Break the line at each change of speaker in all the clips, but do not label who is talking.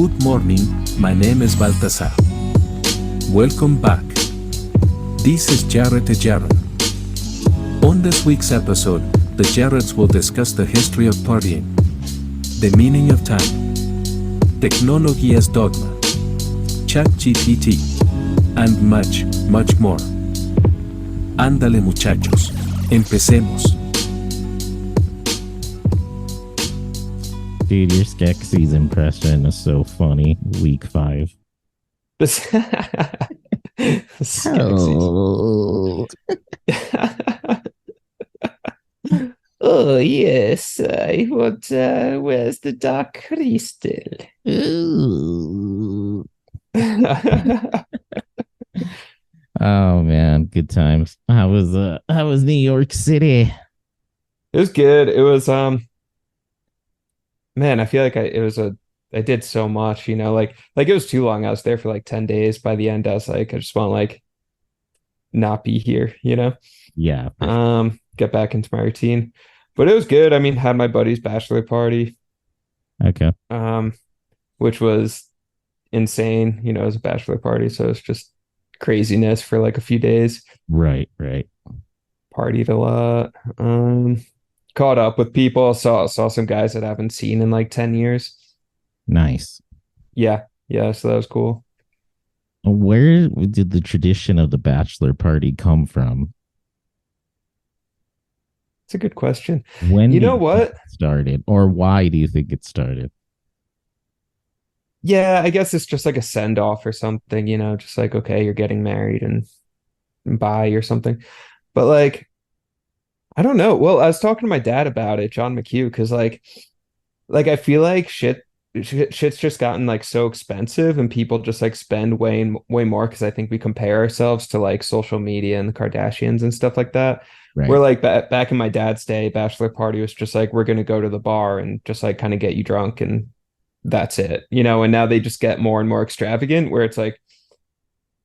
Good morning, my name is Baltasar. Welcome back. This is Jare to Jare. On this week's episode, the Jareds will discuss the history of partying, the meaning of time, technology as dogma, ChatGPT, and much, much more. Ándale muchachos, empecemos.
Dude, your Skeksis impression is so funny. Week 5.
Oh. Oh, yes. I want, where's the dark crystal?
Ooh. Oh man, good times. How was New York City?
It was good. It was man, I feel like I did so much, like it was too long. I was there for like 10 days. By the end, I was like, I just want to like not be here.
Yeah. For sure.
Get back into my routine. But it was good. I mean, had my buddy's bachelor party,
Okay.
which was insane. It was a bachelor party, so it's just craziness for like a few days.
Right.
Partied a lot. Caught up with people, saw some guys that I haven't seen in like 10 years.
Nice.
Yeah, so that was cool.
Where did the tradition of the bachelor party come from?
It's a good question.
When
You know
did it
what?
started, or why do you think it started?
Yeah, I guess it's just like a send off or something, just like, okay, you're getting married and bye or something. But like, I don't know. Well, I was talking to my dad about it, John McHugh, because like I feel like shit's just gotten like so expensive and people just like spend way more because I think we compare ourselves to like social media and the Kardashians and stuff like that. Where
Right.
like back in my dad's day, bachelor party was just like we're gonna go to the bar and just like kind of get you drunk and that's it. And now they just get more and more extravagant where it's like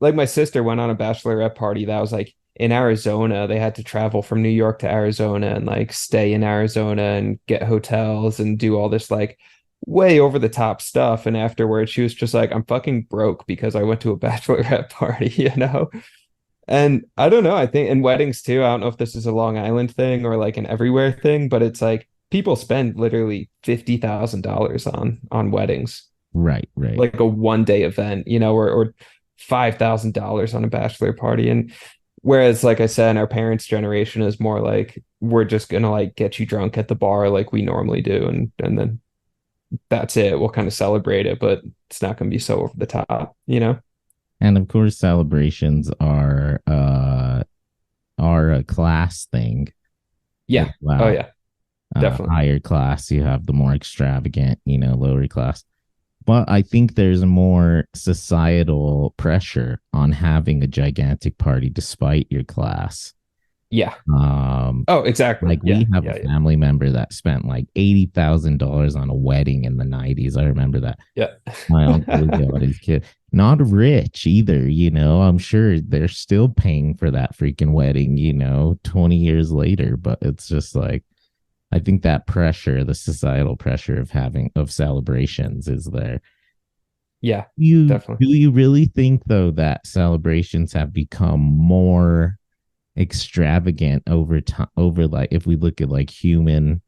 my sister went on a bachelorette party that was like in Arizona. They had to travel from New York to Arizona and like stay in Arizona and get hotels and do all this like way over the top stuff. And afterwards, she was just like, I'm fucking broke because I went to a bachelorette party. And I don't know. I think in weddings too, I don't know if this is a Long Island thing or like an everywhere thing, but it's like people spend literally $50,000 on weddings,
Right.
like a 1 day event, or $5,000 on a bachelor party. And whereas, like I said, our parents' generation is more like we're just gonna like get you drunk at the bar like we normally do, and then that's it. We'll kind of celebrate it, but it's not gonna be so over the top.
And of course, celebrations are a class thing as
Yeah. Oh
well.
yeah, definitely.
Higher class, you have the more extravagant, lower class. But I think there's more societal pressure on having a gigantic party despite your class.
Yeah.
Um,
Oh, exactly.
like
Yeah.
we have a
Yeah. Yeah.
family member that spent like $80,000 on a wedding in the 90s. I remember that. My uncle got his kid. Not rich either, I'm sure they're still paying for that freaking wedding, 20 years later. But it's just like I think that pressure, the societal pressure of celebrations is there.
Yeah.
You
Definitely.
do you really think though that celebrations have become more extravagant over time, over like if we look at like human,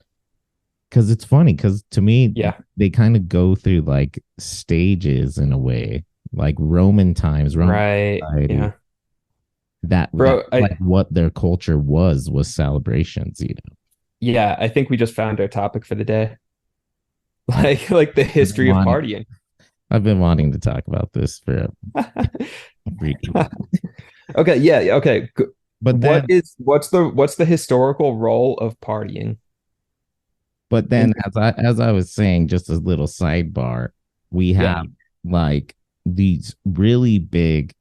because it's funny because to me
Yeah.
they kind of go through like stages in a way, like Roman times, Roman
Right.
society,
Yeah.
that
Bro,
like what their culture was celebrations.
I think we just found our topic for the day.
I,
Like the
I've been
history of
wanting
partying.
I've been wanting to talk about this for a freaking.
Okay, yeah, okay.
But then,
What's the historical role of partying? In,
as I was saying, just a little sidebar, we
yeah,
have like these really big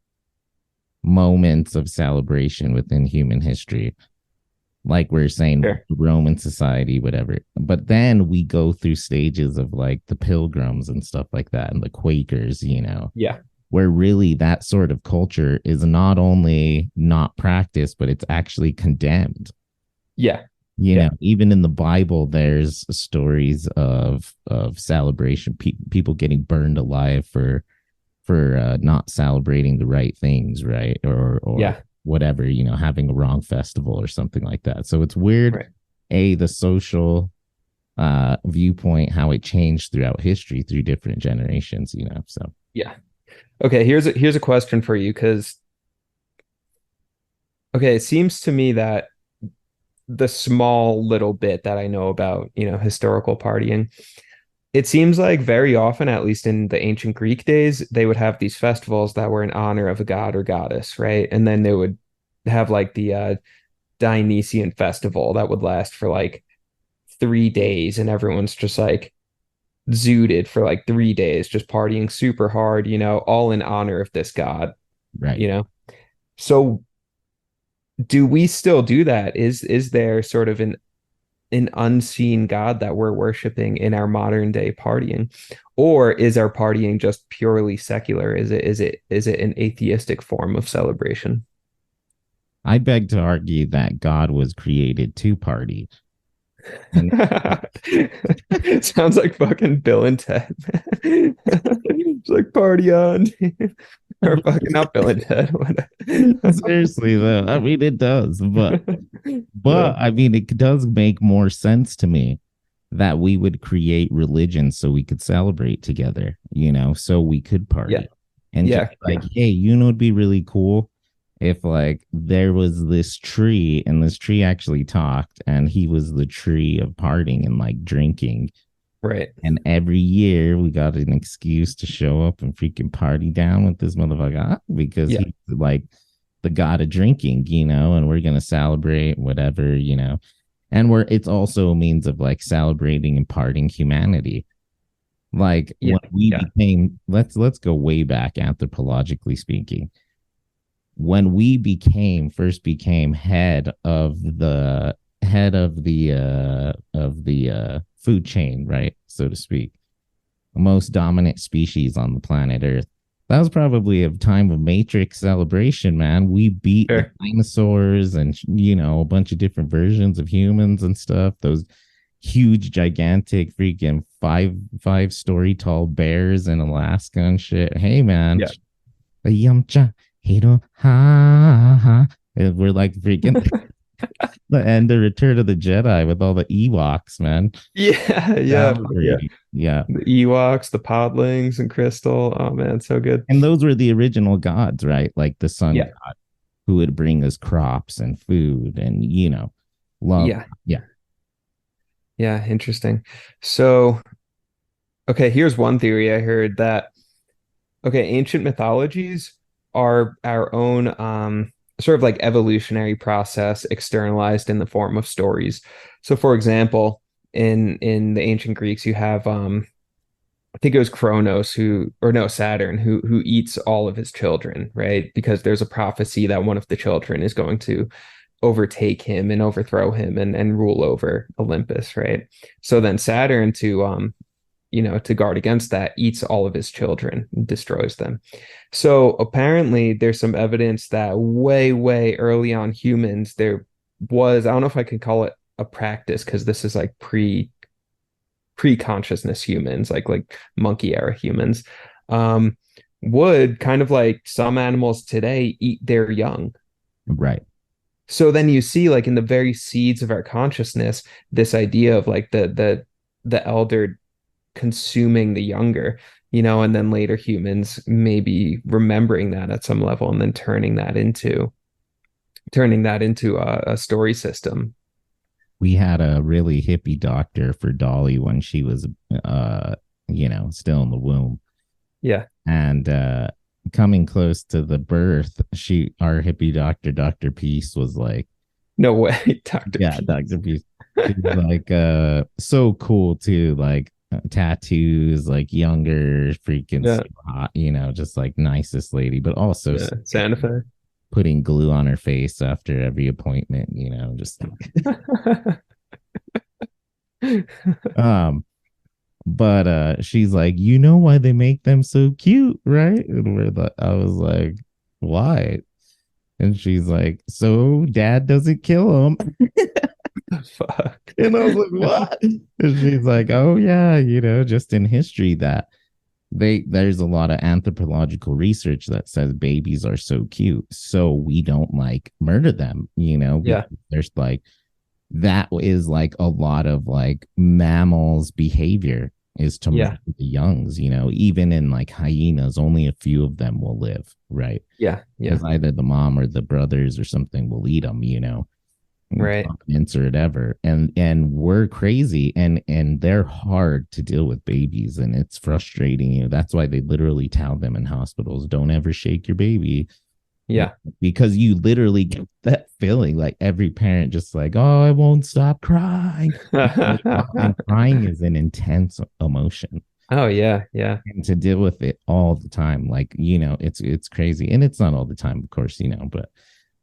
moments of celebration within human history. Like we're saying,
sure.
Roman society, whatever. But then we go through stages of like the pilgrims and stuff like that, and the Quakers,
Yeah,
where really that sort of culture is not only not practiced, but it's actually condemned.
yeah,
You know, even in the Bible, there's stories of celebration, people getting burned alive for not celebrating the right things, right? Or whatever, you know, having a wrong festival or something like that. So it's weird.
Right.
The social viewpoint, how it changed throughout history through different generations, you know. So
Yeah. Okay, here's a question for you, because okay, it seems to me that the small little bit that I know about, historical partying, it seems like very often, at least in the ancient Greek days, they would have these festivals that were in honor of a god or goddess, right? And then they would have like the Dionysian festival that would last for like 3 days, and everyone's just like zooted for like 3 days, just partying super hard, all in honor of this god,
right.
you know? So do we still do that? Is there sort of an unseen God that we're worshiping in our modern day partying? Or is our partying just purely secular? Is it an atheistic form of celebration?
I beg to argue that God was created to party. And
Sounds like fucking Bill and Ted. It's like party on. Or fucking not Bill and Ted.
seriously though, I mean it does, but I mean it does make more sense to me that we would create religion so we could celebrate together, you know, so we could party.
Yeah.
And
Yeah.
just like, hey, you know, it'd be really cool if like there was this tree and this tree actually talked and he was the tree of partying and like drinking.
Right.
And every year we got an excuse to show up and freaking party down with this motherfucker because he's like the god of drinking, you know, and we're gonna celebrate whatever, you know. And it's also a means of like celebrating and parting humanity. Like when we became, let's go way back anthropologically speaking. When we first became head of the food chain, right, so to speak, the most dominant species on the planet Earth. That was probably a time of Matrix celebration, man. We beat the dinosaurs and, you know, a bunch of different versions of humans and stuff. Those huge, gigantic, freaking five-story tall bears in Alaska and shit. Hey, man. Yamcha, hero, ha, ha. We're like freaking the end of Return of the Jedi with all the Ewoks, man.
Yeah. The Ewoks, the Podlings, and Crystal. Oh man, so good.
And those were the original gods, right? Like the sun god who would bring us crops and food and, you know, love.
Yeah, interesting. So, okay, here's one theory I heard that, okay, ancient mythologies are our own sort of like evolutionary process externalized in the form of stories. So for example, in the ancient Greeks, you have I think it was Kronos Saturn who eats all of his children, right? Because there's a prophecy that one of the children is going to overtake him and overthrow him and rule over Olympus, right? So then Saturn to guard against that, eats all of his children and destroys them. So apparently there's some evidence that way, way early on humans, there was, I don't know if I could call it a practice, because this is like pre-consciousness humans, like monkey era humans, would kind of like some animals today eat their young.
Right.
So then you see like in the very seeds of our consciousness, this idea of like the elder consuming the younger, and then later humans maybe remembering that at some level and then turning that into a story system.
We had a really hippie doctor for Dolly when she was still in the womb.
Yeah.
And coming close to the birth, our hippie doctor, Dr. Peace, was like,
no way, Dr.
Yeah,
Peace.
Dr. Peace. She was like so cool too, like tattoos, like younger, freaking hot, just like nicest lady, but also
Santa Fe.
Putting glue on her face after every appointment, just but she's like, you know why they make them so cute, right? And I was like, why? And she's like, so dad doesn't kill them.
Fuck.
And I was like, what? And she's like, oh yeah, just in history that there's a lot of anthropological research that says babies are so cute, so we don't like murder them,
Yeah.
because there's like that is like a lot of like mammals behavior is to
Yeah.
murder the youngs, even in like hyenas, only a few of them will live, right?
Yeah. Yeah.
Because either the mom or the brothers or something will eat them,
Right.
dominance or whatever. And we're crazy, and they're hard to deal with babies, and it's frustrating. That's why they literally tell them in hospitals, don't ever shake your baby.
Yeah.
Because you literally get that feeling like every parent just like, oh, I won't stop crying. And crying is an intense emotion.
Oh yeah. Yeah.
And to deal with it all the time, like, it's crazy. And it's not all the time, of course, but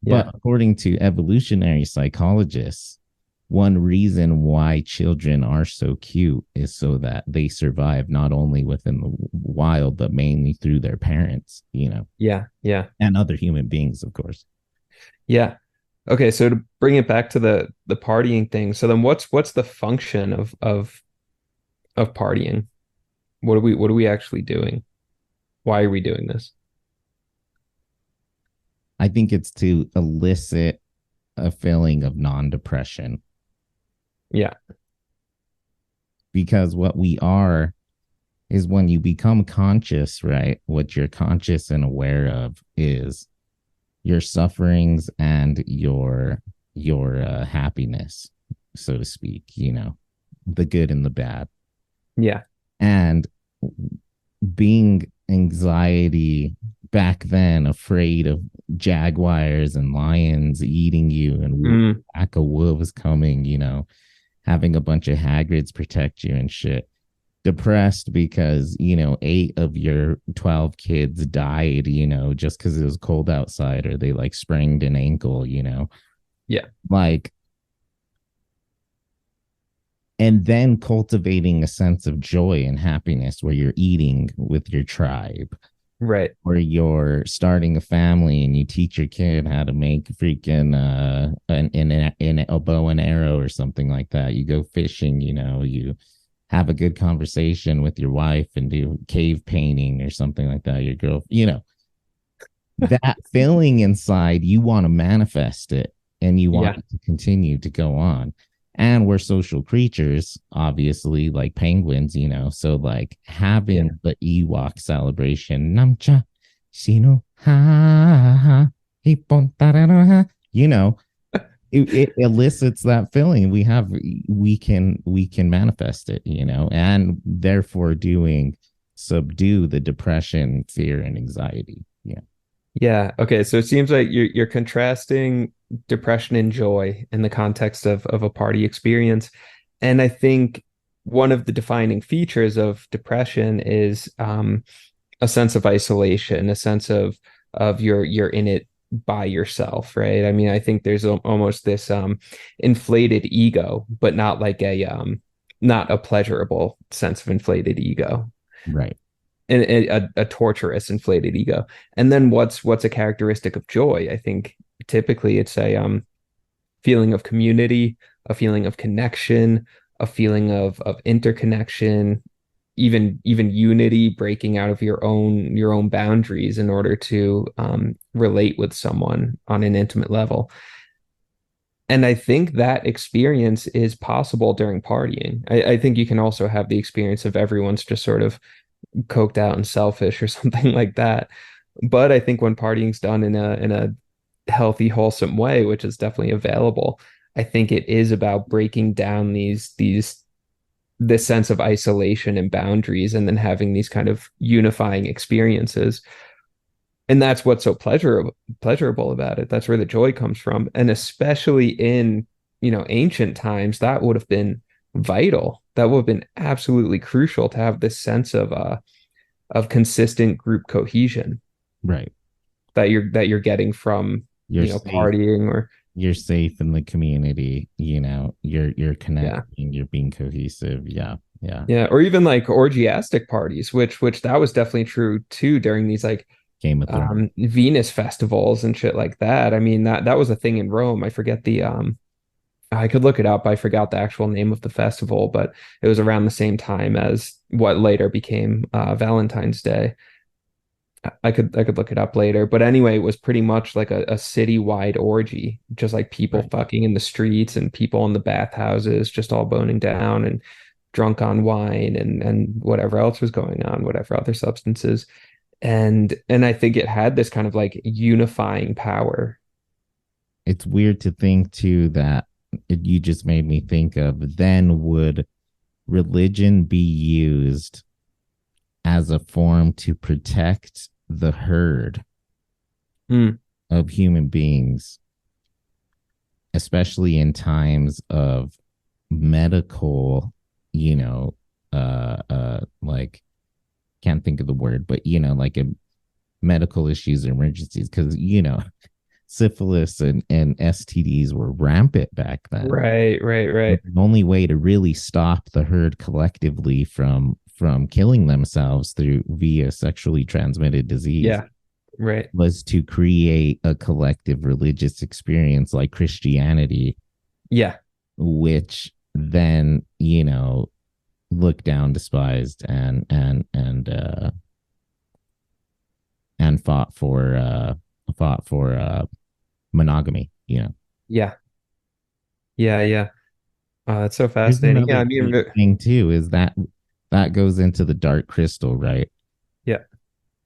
Yeah.
according to evolutionary psychologists, one reason why children are so cute is so that they survive not only within the wild, but mainly through their parents,
Yeah. Yeah.
and other human beings, of course.
Yeah. Okay, so to bring it back to the partying thing, so then what's the function of partying? What are we actually doing? Why are we doing this?
I think it's to elicit a feeling of non-depression,
Yeah.
because what we are is when you become conscious, right? What you're conscious and aware of is your sufferings and your happiness, so to speak, the good and the bad.
Yeah.
And being anxiety back then, afraid of jaguars and lions eating you and
Mm,
pack of wolves coming, having a bunch of Hagrids protect you and shit. Depressed because, 8 of your 12 kids died, just because it was cold outside, or they like sprained an ankle,
yeah.
like, and then cultivating a sense of joy and happiness where you're eating with your tribe,
Right.
where you're starting a family and you teach your kid how to make freaking in a bow and arrow or something like that. You go fishing, you have a good conversation with your wife and do cave painting or something like that. Your girl, that feeling inside, you want to manifest it, and you want
Yeah.
it to continue to go on. And we're social creatures, obviously, like penguins, so like
Yeah.
having the Ewok celebration, Namcha, Sino, ha, ha, it elicits that feeling. We can manifest it, and therefore subdue the depression, fear, and anxiety. Yeah.
Yeah. Okay, so it seems like you're contrasting depression and joy in the context of a party experience. And I think one of the defining features of depression is a sense of isolation, a sense of you're in it by yourself, right? I mean, I think there's almost this inflated ego, but not like not a pleasurable sense of inflated ego,
Right.
and a torturous inflated ego. And then what's a characteristic of joy? I think typically it's a feeling of community, a feeling of connection, a feeling of interconnection, even unity, breaking out of your own boundaries in order to relate with someone on an intimate level. And I think that experience is possible during partying. I think you can also have the experience of everyone's just sort of coked out and selfish or something like that. But I think when partying's done in a healthy, wholesome way, which is definitely available, I think it is about breaking down this sense of isolation and boundaries, and then having these kind of unifying experiences. And that's what's so pleasurable about it. That's where the joy comes from. And especially in, ancient times, that would have been vital. That would have been absolutely crucial to have this sense of consistent group cohesion
Right.
that you're getting from,
You're safe.
partying or
You're safe in the community. You're
yeah.
connecting. You're being cohesive. Yeah. Yeah.
Yeah, or even like orgiastic parties, which that was definitely true too during these like
Game of Thrones.
Venus festivals and shit like that. I mean, that was a thing in Rome. I could look it up. I forgot the actual name of the festival, but it was around the same time as what later became Valentine's Day. I could look it up later. But anyway, it was pretty much like a citywide orgy, just like people
Right.
fucking in the streets and people in the bathhouses, just all boning down and drunk on wine and whatever else was going on, whatever other substances. And I think it had this kind of like unifying power.
It's weird to think too that you just made me think of, then would religion be used as a form to protect the herd
Hmm.
of human beings, especially in times of medical, like, can't think of the word, but like a medical issues or emergencies, because syphilis and STDs were rampant back then.
Right.
The only way to really stop the herd collectively from killing themselves through via sexually transmitted disease
Yeah, right.
was to create a collective religious experience like Christianity,
Yeah,
which then looked down, despised, and fought for monogamy.
yeah, yeah. That's so
There's
fascinating. Yeah,
another
I mean,
great thing too, is that goes into the dark crystal, right?
yeah.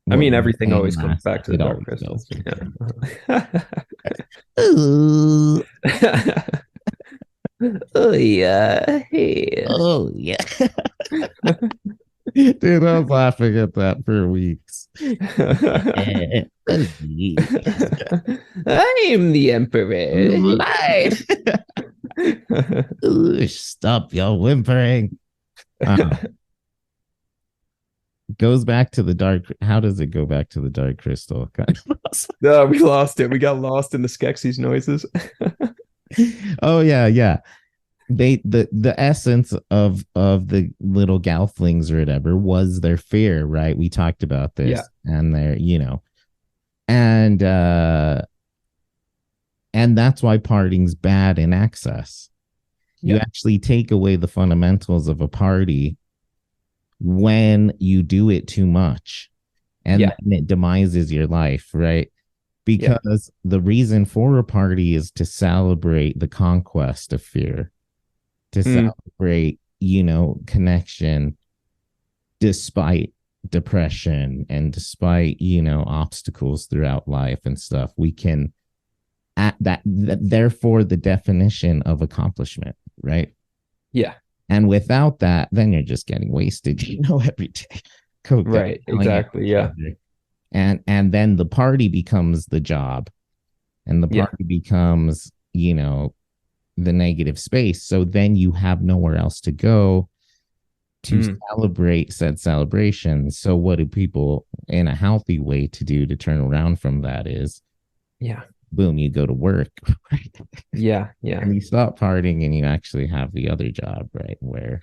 I
What
mean,
we were
everything
saying
always comes
last
back
time,
to the
it
dark
always
crystal.
does.
Yeah.
Ooh,
Oh yeah, hey.
oh yeah. Dude, I was laughing at that for weeks. Yeah. Oh, yeah.
I'm the emperor.
Light. Ooh, stop your whimpering. Uh, Goes back to the dark. How does it go back to the dark crystal?
No, we lost it. We got lost in the Skeksis noises.
Oh yeah. The essence of the little Gelflings or whatever was their fear, right? We talked about
Yeah.
this, and their and and that's why partying's bad in excess. You
Yeah.
actually take away the fundamentals of a party when you do it too much, and
Yeah.
then it demises your life, right?
Yeah.
Because the reason for a party is to celebrate the conquest of fear, to
Mm,
celebrate, connection despite depression and despite, obstacles throughout life and stuff. We can at that therefore the definition of accomplishment, right?
yeah.
And without that, then you're just getting wasted, every day. Coked up,
Right.
yelling at
Exactly.
each
Yeah.
other. And then the party becomes the job, and the
Yeah.
party becomes, the negative space. So then you have nowhere else to go to
Mm,
celebrate said celebration. So what do people in a healthy way to do to turn around from that is,
yeah.
boom, you go to work, right?
Yeah. Yeah.
And you stop partying and you actually have the other job, right? Where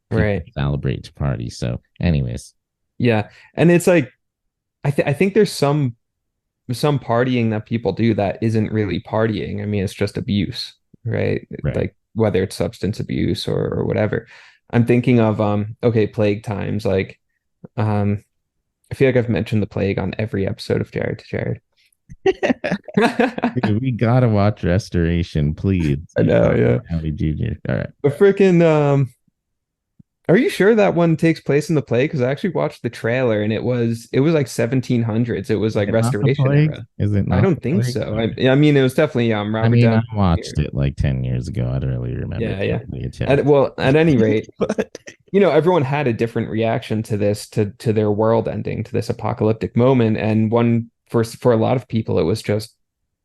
people
Right.
celebrate to party. So anyways,
Yeah. And it's like I think there's some partying that people do that isn't really partying. I mean, it's just abuse, right?
right.
Like whether it's substance abuse or whatever. I'm thinking of okay, plague times. Like I feel like I've mentioned the plague on every episode of Jared to Jared.
Dude, we gotta watch Restoration, please.
I know, yeah.
Howie Jr. All right.
But freaking are you sure that one takes place in the plague? Because I actually watched the trailer and it was like 1700s. It was
Is
like
it not the
Restoration
plague?
era.
Is it
I
not
don't
the
think
plague?
so.
Okay.
I mean, it was definitely
I
Robert
mean, I
Downey
watched
Jr.
it like 10 years ago. I don't really remember.
Yeah, yeah.
The attempt.
Well, at any rate,
But
everyone had a different reaction to this, to their world ending, to this apocalyptic moment. And one for a lot of people, it was just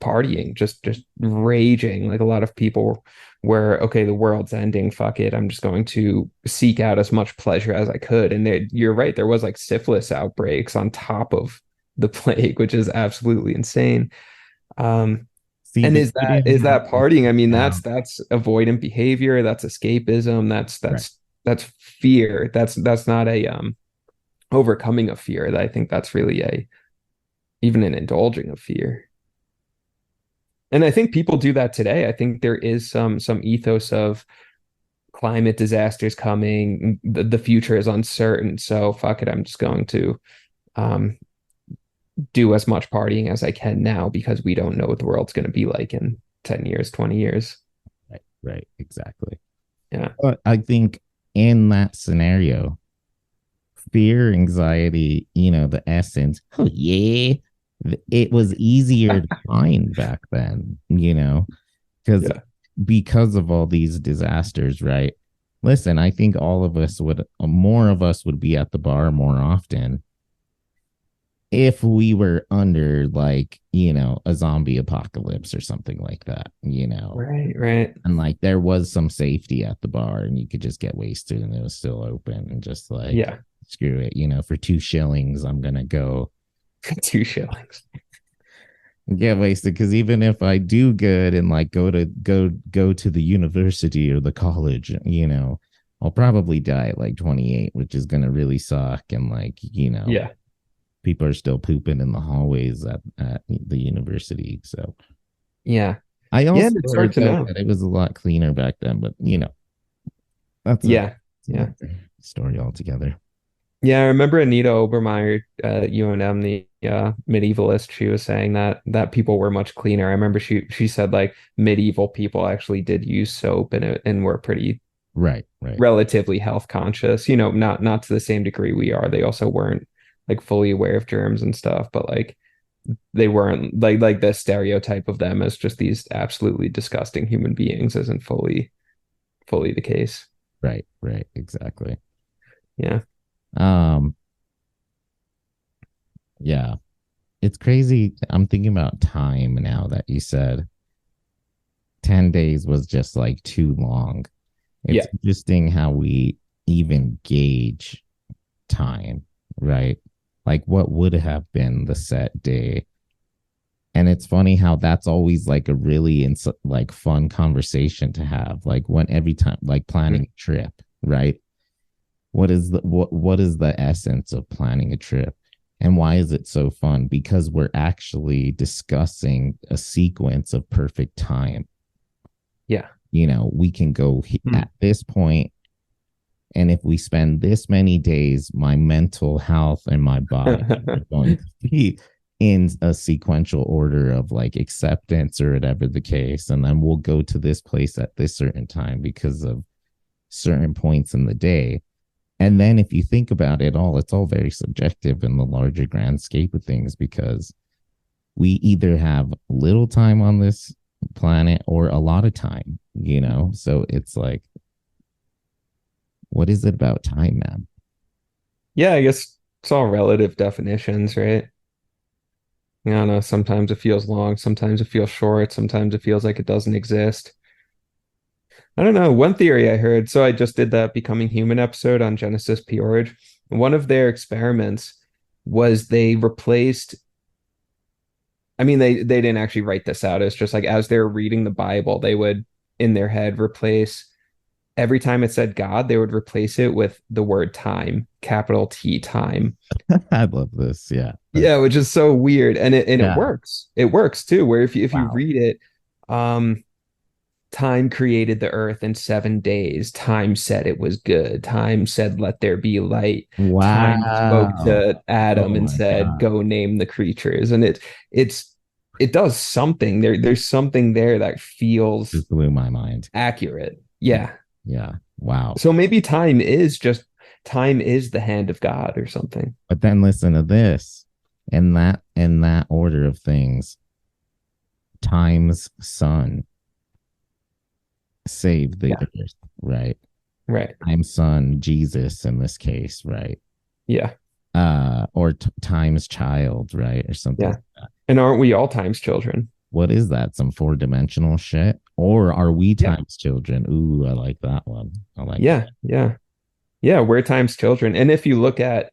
partying, just raging. Like a lot of people were, okay, the world's ending, fuck it. I'm just going to seek out as much pleasure as I could. And you're right, there was like syphilis outbreaks on top of the plague, which is absolutely insane.
see,
And
but
is
you
that
didn't
is
have
that
to
partying? I
sit
mean,
down.
that's avoidant behavior, that's escapism, that's
Right.
that's fear. That's not a overcoming of fear. I think that's really a even an indulging of fear. And I think people do that today. I think there is some ethos of climate disasters coming, the future is uncertain, so fuck it, I'm just going to um do as much partying as I can now because we don't know what the world's going to be like in 10 years, 20 years.
Right, right, exactly.
Yeah.
But I think in that scenario, fear, anxiety, the essence, oh yeah, it was easier to find back then, because
Yeah.
because of all these disasters, right? Listen, I think more of us would be at the bar more often if we were under like, a zombie apocalypse or something like that,
Right, right.
and like there was some safety at the bar and you could just get wasted and it was still open and just like,
Yeah.
screw it, for 2 shillings, I'm going to go
2 shillings.
get wasted. Cause even if I do good and like go to the university or the college, I'll probably die at like 28, which is going to really suck. And like,
Yeah.
people are still pooping in the hallways at the university. So
Yeah.
I
Yeah,
also
it's hard
heard
to
though
know.
that it was a lot cleaner back then, but that's
Yeah. Yeah.
another story altogether.
Yeah, I remember Anita Obermeyer at UNM, the medievalist. She was saying that people were much cleaner. I remember she said like medieval people actually did use soap and were pretty
Right, right,
relatively health conscious. Not to the same degree we are. They also weren't like fully aware of germs and stuff, but like they weren't like the stereotype of them as just these absolutely disgusting human beings isn't fully the case.
right, right, exactly.
Yeah.
Um, yeah, it's crazy. I'm thinking about time now that you said 10 days was just like too long. It's
Yeah.
interesting how we even gauge time, right? Like what would have been the set day. And it's funny how that's always like a really like fun conversation to have. Like when every time like planning a trip, right? What is the essence of planning a trip? And why is it so fun? Because we're actually discussing a sequence of perfect time.
Yeah.
We can go at this point, and if we spend this many days, my mental health and my body are going to be in a sequential order of like acceptance or whatever the case. And then we'll go to this place at this certain time because of certain points in the day. And then if you think about it all, it's all very subjective in the larger grand scape of things because we either have little time on this planet or a lot of time, So it's like, what is it about time, man?
Yeah, I guess it's all relative definitions, right? I don't know. Sometimes it feels long, sometimes it feels short, sometimes it feels like it doesn't exist. I don't know. One theory I heard, so I just did that Becoming Human episode on Genesis Peorage. One of their experiments was they replaced, I mean, they didn't actually write this out. It's just like as they were reading the Bible, they would in their head replace every time it said God, they would replace it with the word time, capital T time.
I love this. Yeah.
Yeah, which is so weird. And it
Yeah.
works. It works too, where if you
Wow.
read it, time created the earth in 7 days. Time said it was good. Time said, let there be light. Time spoke
Wow.
to Adam
Oh
and
my
said,
God.
go name the creatures. And it's it does something. There's something there that feels
Just blew my mind.
accurate.
Yeah.
Yeah.
Yeah. Wow.
So maybe time is the hand of God or something.
But then listen to this. In that order of things, time's son saved the
Yeah.
earth, right?
Right.
Time's son, Jesus in this case, right?
Yeah.
Or time's child, right? Or something
Yeah.
like that.
And aren't we all times children?
What is that? Some four-dimensional shit? Or are we
Yeah.
times children? Ooh, I like that one. I like that.
Yeah. Yeah. Yeah, we're times children. And if you look at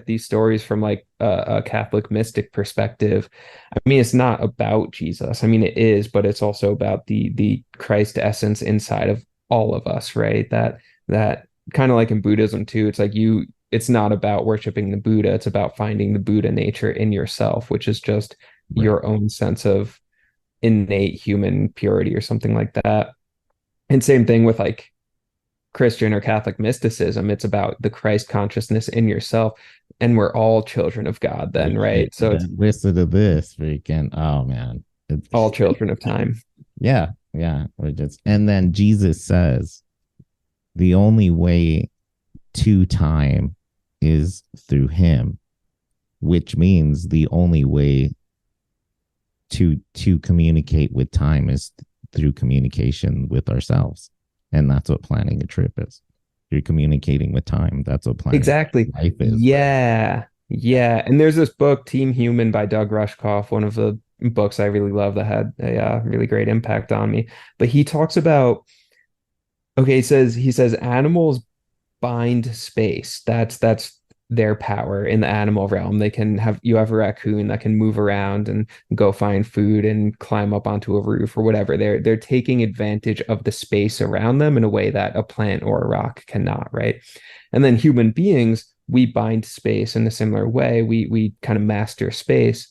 these stories from like a Catholic mystic perspective, I mean, it's not about Jesus. I mean, it is, but it's also about the Christ essence inside of all of us, right? That kind of like in Buddhism too. It's like it's not about worshiping the Buddha. It's about finding the Buddha nature in yourself, which is just
Right.
your own sense of innate human purity or something like that. And same thing with like Christian or Catholic mysticism. It's about the Christ consciousness in yourself. And we're all children of God then, right? So it's
listen to this freaking, oh man.
all children of time.
Yeah, yeah. And then Jesus says the only way to time is through him, which means the only way to communicate with time is through communication with ourselves. And that's what planning a trip is. You're communicating with time. That's what planning
exactly
life is.
yeah yeah and there's this book Team Human by Doug Rushkoff, one of the books I really love that had a really great impact on me. But he talks about, okay, he says animals bind space. That's their power in the animal realm. They can have, you have a raccoon that can move around and go find food and climb up onto a roof or whatever. They're taking advantage of the space around them in a way that a plant or a rock cannot, right? And then human beings, we bind space in a similar way. We kind of master space,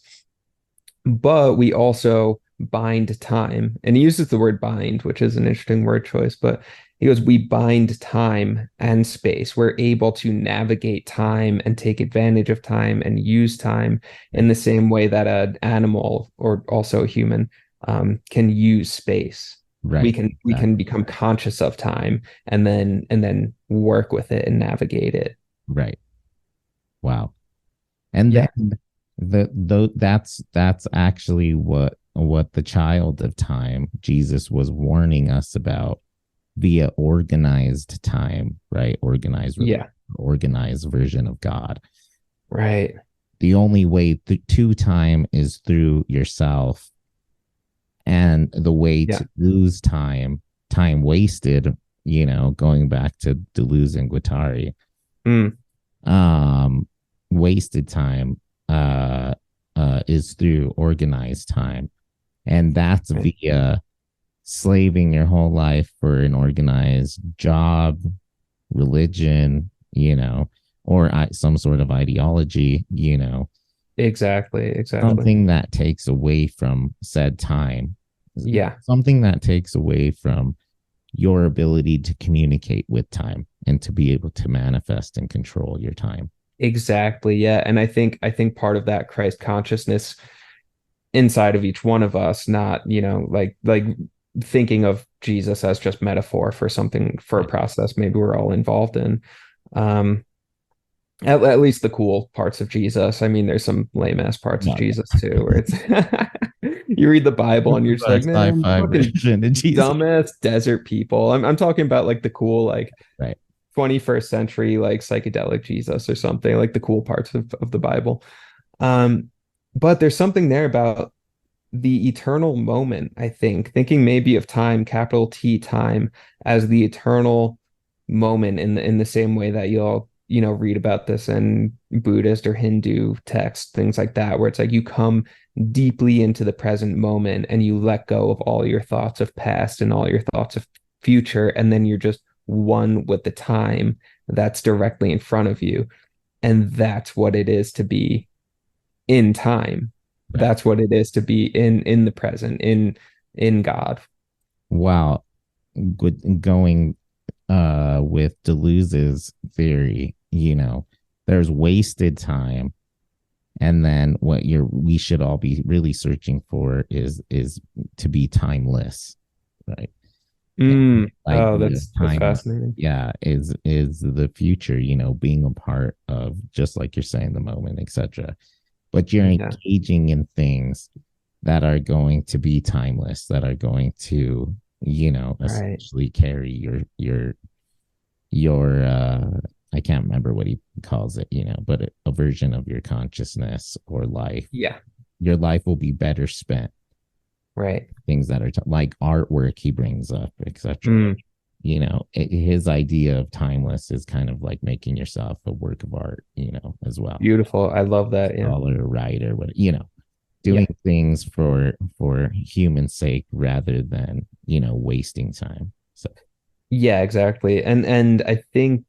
but we also bind time. And he uses the word bind, which is an interesting word choice, but he goes, we bind time and space. We're able to navigate time and take advantage of time and use time in the same way that an animal or also a human can use space.
Right.
We can become conscious of time and then work with it and navigate it.
Right. Wow. And
Yeah.
then that's actually what the child of time, Jesus, was warning us about via organized time, right? Organized version of God.
Right.
The only way to time is through yourself. And the way to lose time wasted, going back to Deleuze and Guattari, wasted time is through organized time. And that's via slaving your whole life for an organized job, religion, or some sort of ideology,
Exactly.
something that takes away from said time.
Yeah.
Something that takes away from your ability to communicate with time and to be able to manifest and control your time.
Exactly. Yeah. And I think part of that Christ consciousness inside of each one of us, not, like thinking of Jesus as just metaphor for something, for a process maybe we're all involved in. Um, at least the cool parts of Jesus. I mean, there's some lame ass parts of Jesus too, where it's you read the Bible and you're just like, man, fucking dumbass desert people. I'm talking about like the cool, like
right.
21st century, like psychedelic Jesus or something, like the cool parts of the Bible. But there's something there about the eternal moment, I think, thinking maybe of time, capital T time, as the eternal moment in the same way that you'll, read about this in Buddhist or Hindu text, things like that, where it's like you come deeply into the present moment and you let go of all your thoughts of past and all your thoughts of future, and then you're just one with the time that's directly in front of you. And that's what it is to be in time. Right. That's what it is to be in the present, in God.
Wow. Going with Deleuze's theory, there's wasted time, and then what we should all be really searching for is to be timeless, right?
That's fascinating.
Yeah, is the future, being a part of, just like you're saying, the moment, etc. But you're engaging in things that are going to be timeless, that are going to, essentially carry your I can't remember what he calls it, but a version of your consciousness or life.
Yeah.
Your life will be better spent.
Right.
Things that are like artwork he brings up, etc. His idea of timeless is kind of like making yourself a work of art, as well.
Beautiful. I love that. Yeah.
Scholar, writer, what, doing things for human sake rather than, wasting time. So.
Yeah, exactly. And I think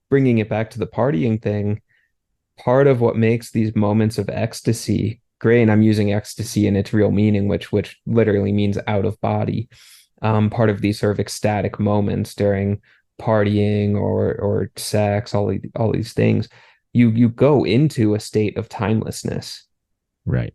bringing it back to the partying thing, part of what makes these moments of ecstasy great, and I'm using ecstasy in its real meaning, which literally means out of body. Part of these sort of ecstatic moments during partying or sex, all these things, you go into a state of timelessness,
Right.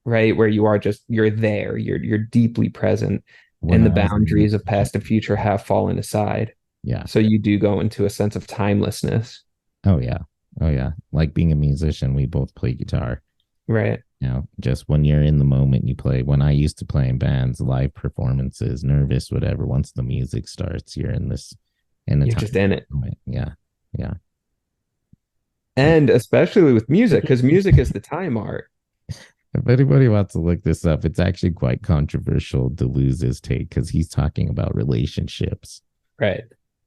right? Where you are just you're there, you're deeply present,
When
and the
I was a
boundaries of
musician,
past and future have fallen aside.
yeah.
So you do go into a sense of timelessness.
Oh yeah. Oh yeah. Like being a musician, we both play guitar.
Right.
You know, just when you're in the moment, you play. When I used to play in bands, live performances, nervous, whatever. Once the music starts, you're in this in the
You're
time
just in it.
moment. Yeah. Yeah. Yeah.
And especially with music, because music is the time art.
If anybody wants to look this up, it's actually quite controversial to lose his take because he's talking about relationships,
Right.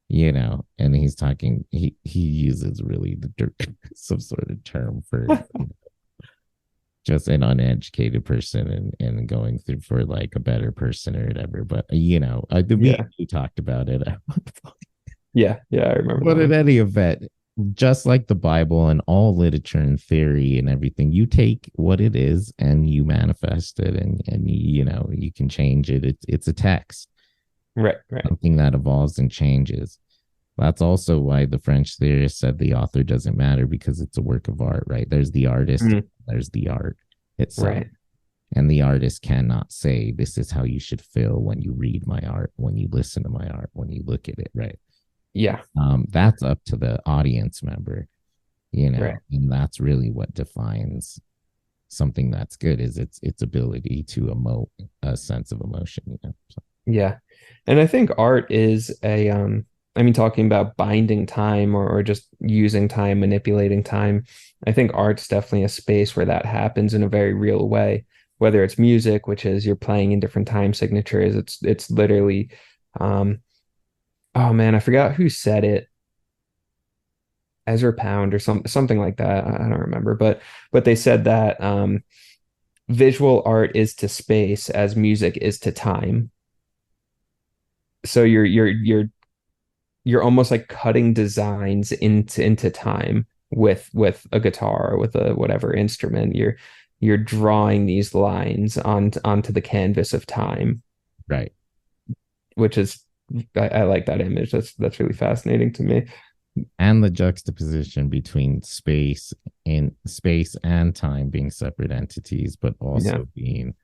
you know, and he's talking, he uses really some sort of term for just an uneducated person and going through for like a better person or whatever. But, you know,
Yeah.
we talked about it.
Yeah. Yeah. I remember
But
that
in
one.
any event, just like the Bible and all literature and theory and everything, you take what it is and you manifest it, and you know you can change it. It's a text,
Right. Right.
something that evolves and changes. That's also why the French theorist said the author doesn't matter because it's a work of art, right? There's the artist,
Mm,
there's the art itself.
right.
And the artist cannot say, this is how you should feel when you read my art, when you listen to my art, when you look at it, right?
Yeah.
That's up to the audience member, you know,
Right.
and that's really what defines something that's good is its ability to emote a sense of emotion, you know. So,
Yeah. And I think art is I mean, talking about binding time or just using time, manipulating time, I think art's definitely a space where that happens in a very real way. Whether it's music, which is you're playing in different time signatures, it's literally um oh man, I forgot who said it. Ezra Pound or something like that. I don't remember, but they said that visual art is to space as music is to time. So you're almost like cutting designs into time with a guitar or with a whatever instrument. You're drawing these lines onto the canvas of time,
right.
which is I like that image. That's really fascinating to me.
And the juxtaposition between space and time being separate entities, but
Yeah,
also being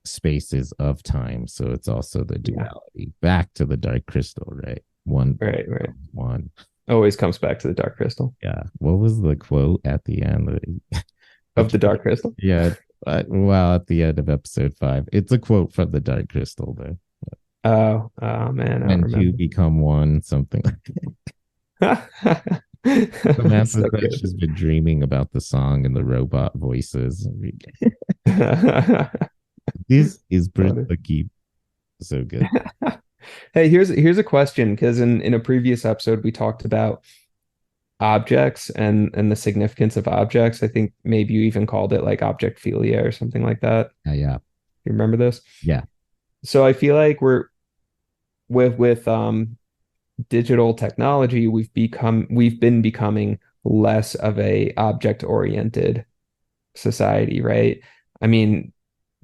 spaces of time. So it's also the
yeah,
duality. Back to the dark crystal, right? One
right, right.
one.
Always comes back to the Dark Crystal
Yeah. What was the quote at the end?
of the Dark Crystal.
Yeah. Well, at the end of episode 5, it's a quote from the Dark Crystal, though.
Oh man, I don't
When two
remember.
become one, something like that.
So
Samantha said
good.
she's been dreaming about the song and the robot voices. This is
Funny.
pretty so good.
Hey, here's a question because in a previous episode we talked about objects and the significance of objects. I think maybe you even called it like objectphilia or something like that.
Yeah.
You remember this?
Yeah.
So I feel like we're with digital technology, we've been becoming less of a object oriented society, right? I mean,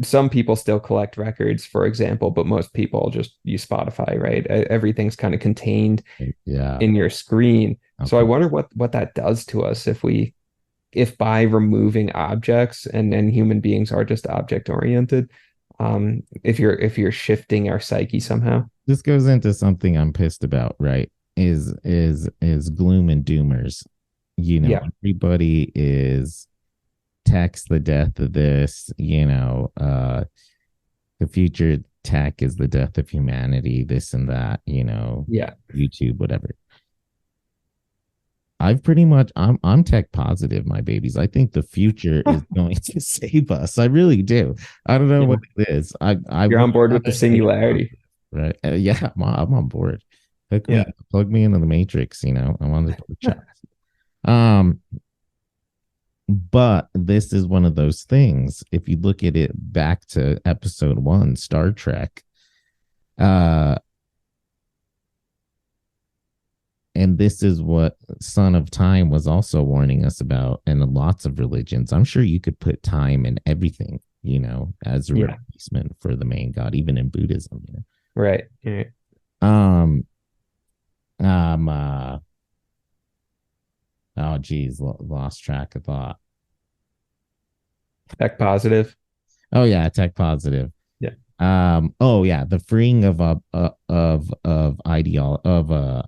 some people still collect records, for example, but most people just use Spotify, right? Everything's kind of contained
Yeah.
in your screen.
Of
So I
course.
wonder what that does to us if by removing objects and human beings are just object oriented, if you're shifting our psyche somehow.
This goes into something I'm pissed about, right? Is gloom and doomers. You know,
Yeah,
everybody is tech's the death of this, you know, the future tech is the death of humanity, this and that, you know,
yeah.
YouTube, whatever. I've pretty much I'm tech positive, my babies. I think the future is going to save us. I really do. I don't know
Yeah.
what it is. I
You're
would
on board with the
rather stay
singularity.
positive, right? Yeah, I'm on board. Hook me,
Yeah.
plug me into the matrix. You know, I want to play chess. Um, but this is one of those things. If you look at it back to episode 1, Star Trek, uh, and this is what Son of Time was also warning us about, and lots of religions. I'm sure you could put time in everything, as a replacement for the main god, even in Buddhism.
Right. Yeah.
Um. Oh, geez, lost track of thought.
Tech positive.
Oh yeah, tech positive.
Yeah.
Oh yeah, the freeing of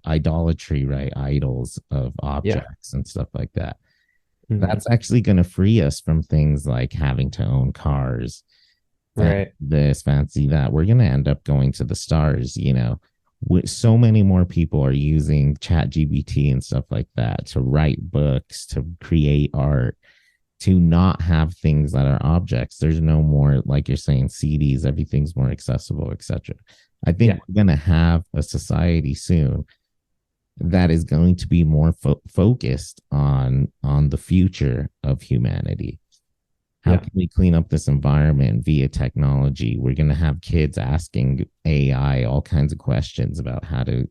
idolatry, right? Idols of objects and stuff like that. Mm-hmm. That's actually going to free us from things like having to own cars,
right?
This fancy that. We're going to end up going to the stars. So many more people are using ChatGPT and stuff like that to write books, to create art, to not have things that are objects. There's no more, like you're saying, CDs. Everything's more accessible, etc. I think we're going to have a society soon that is going to be more focused on the future of humanity. How can we clean up this environment via technology? We're going to have kids asking AI all kinds of questions about how to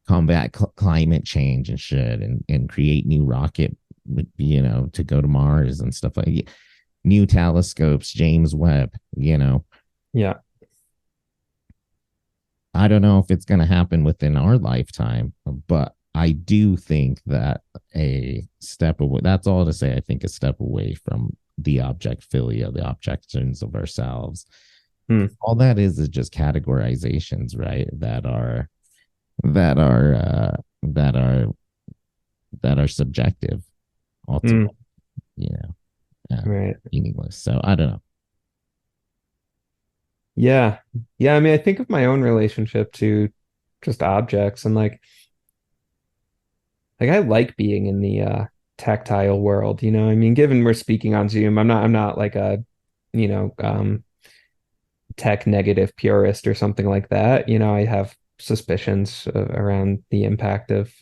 combat climate change and shit, and create new rocket, to go to Mars and stuff like that. New telescopes, James Webb.
Yeah.
I don't know if it's going to happen within our lifetime, but I do think that a step away, that's all to say, I think a step away from the objectphilia, the objections of ourselves. All that is just categorizations, right? That are subjective, ultimately,
right.
meaningless. So I don't know.
Yeah. Yeah. I mean, I think of my own relationship to just objects, and like I like being in the tactile world, I mean, given we're speaking on Zoom, I'm not like a, tech negative purist or something like that. I have suspicions around the impact of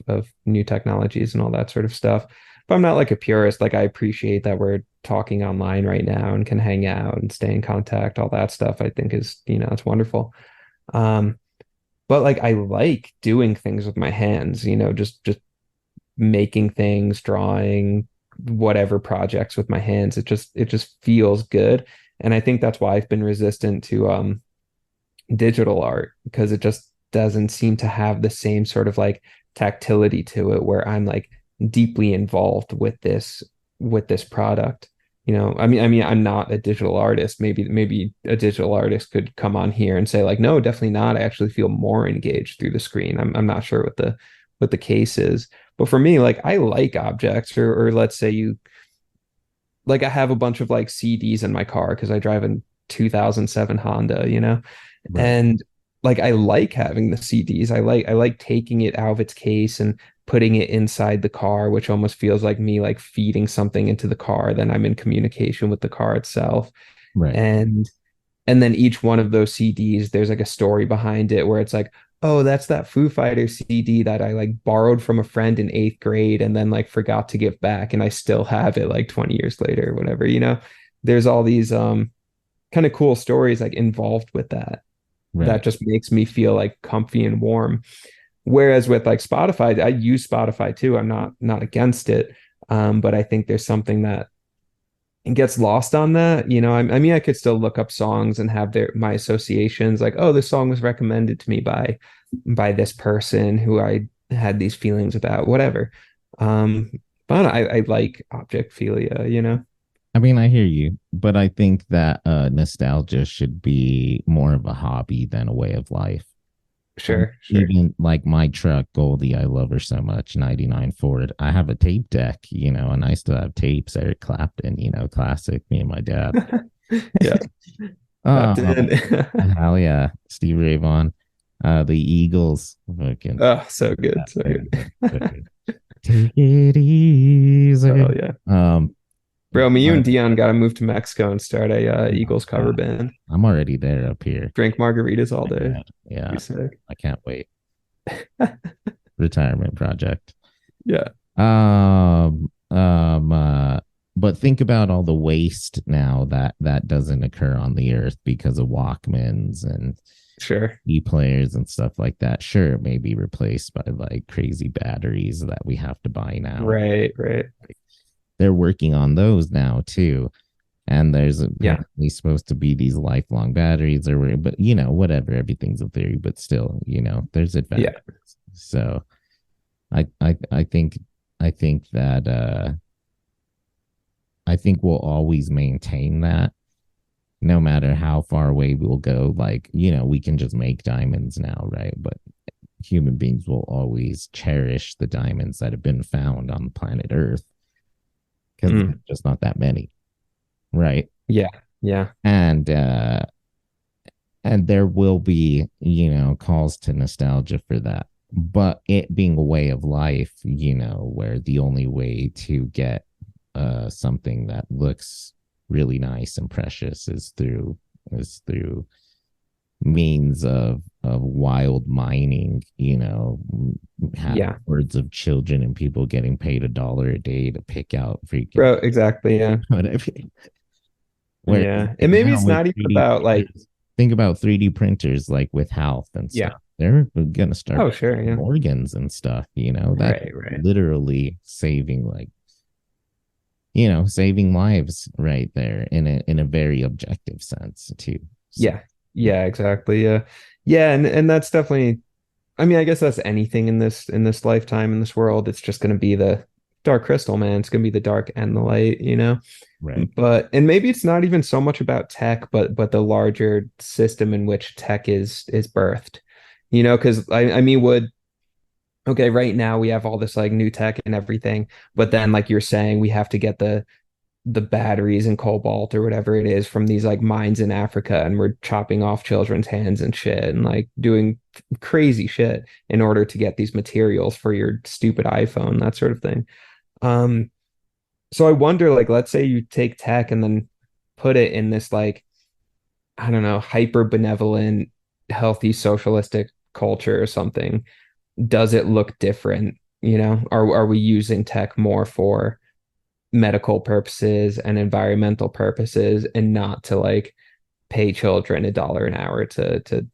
new technologies and all that sort of stuff. But I'm not like a purist. Like I appreciate that we're talking online right now and can hang out and stay in contact. All that stuff I think is, it's wonderful. But like I like doing things with my hands, just making things, drawing, whatever projects with my hands. It just feels good. And I think that's why I've been resistant to digital art, because it just doesn't seem to have the same sort of like tactility to it where I'm like deeply involved with this product. I mean, I'm not a digital artist. Maybe a digital artist could come on here and say like, no, definitely not. I actually feel more engaged through the screen. I'm not sure what the case is. But for me, like I like objects, or let's say I have a bunch of like CDs in my car because I drive a 2007 Honda,
Right.
And like I like having the CDs. I like taking it out of its case and putting it inside the car, which almost feels like me like feeding something into the car. Then I'm in communication with the car itself.
Right.
And then each one of those CDs, there's like a story behind it where it's like, oh, that's that Foo Fighters CD that I like borrowed from a friend in 8th grade and then like forgot to give back, and I still have it like 20 years later or whatever, There's all these kind of cool stories like involved with that.
Right.
That just makes me feel like comfy and warm. Whereas with like Spotify, I use Spotify too. I'm not against it. But I think there's something that gets lost on that. I mean, I could still look up songs and have my associations like, oh, this song was recommended to me by this person who I had these feelings about, whatever. But I like objectphilia.
I mean, I hear you, but I think that nostalgia should be more of a hobby than a way of life.
Sure.
Even like my truck, Goldie, I love her so much, 99 Ford. I have a tape deck, and I still have tapes, Eric Clapton, classic, me and my dad.
Yeah.
Hell yeah. Steve Ray Vaughan, the Eagles. Fucking,
so good. So good.
Take it easy.
Oh, yeah. Bro, you and Dion got to move to Mexico and start a Eagles cover band.
I'm already there up here.
Drink margaritas all day.
Yeah. I can't wait. Retirement project.
Yeah.
But think about all the waste now that doesn't occur on the earth because of Walkmans and
Sure.
e-players and stuff like that. Sure, it may be replaced by like crazy batteries that we have to buy now.
Right, right.
They're working on those now too. And there's
Yeah.
apparently supposed to be these lifelong batteries or but you know, whatever, everything's a theory, but still, you know, there's
Yeah.
advantages. So I think that I think we'll always maintain that no matter how far away we'll go. Like, you know, we can just make diamonds now, right? But human beings will always cherish the diamonds that have been found on the planet Earth because there's just not that many, right?
Yeah. Yeah.
And there will be, you know, calls to nostalgia for that. But it being a way of life, you know, where the only way to get something that looks really nice and precious is through means of wild mining, you know,
Yeah.
words of children and people getting paid $1 a day to pick out freaking
Bro, exactly. Yeah.
whatever. Where
Yeah. And maybe
now
it's
with
not even
3D
about like,
printers, think about 3D printers like with health and
yeah.
stuff. They're gonna start
Oh, sure. Yeah.
organs and stuff, you know, that
Right, right.
literally saving like, you know, saving lives right there in a very objective sense too. So,
Yeah. Yeah, exactly. Yeah. Yeah, and that's definitely, I mean, I guess that's anything in this lifetime, in this world. It's just gonna be the dark crystal, man. It's gonna be the dark and the light, you know?
right.
But and maybe it's not even so much about tech, but the larger system in which tech is birthed. You know, because I mean, would okay, right now we have all this like new tech and everything, but then like you're saying, we have to get the batteries and cobalt or whatever it is from these like mines in Africa, and we're chopping off children's hands and shit and like doing crazy shit in order to get these materials for your stupid iPhone, that sort of thing. Um, so I wonder, like, let's say you take tech and then put it in this like, I don't know, hyper benevolent, healthy socialistic culture or something. Does it look different? You know, are we using tech more for medical purposes and environmental purposes and not to like pay children $1 an hour to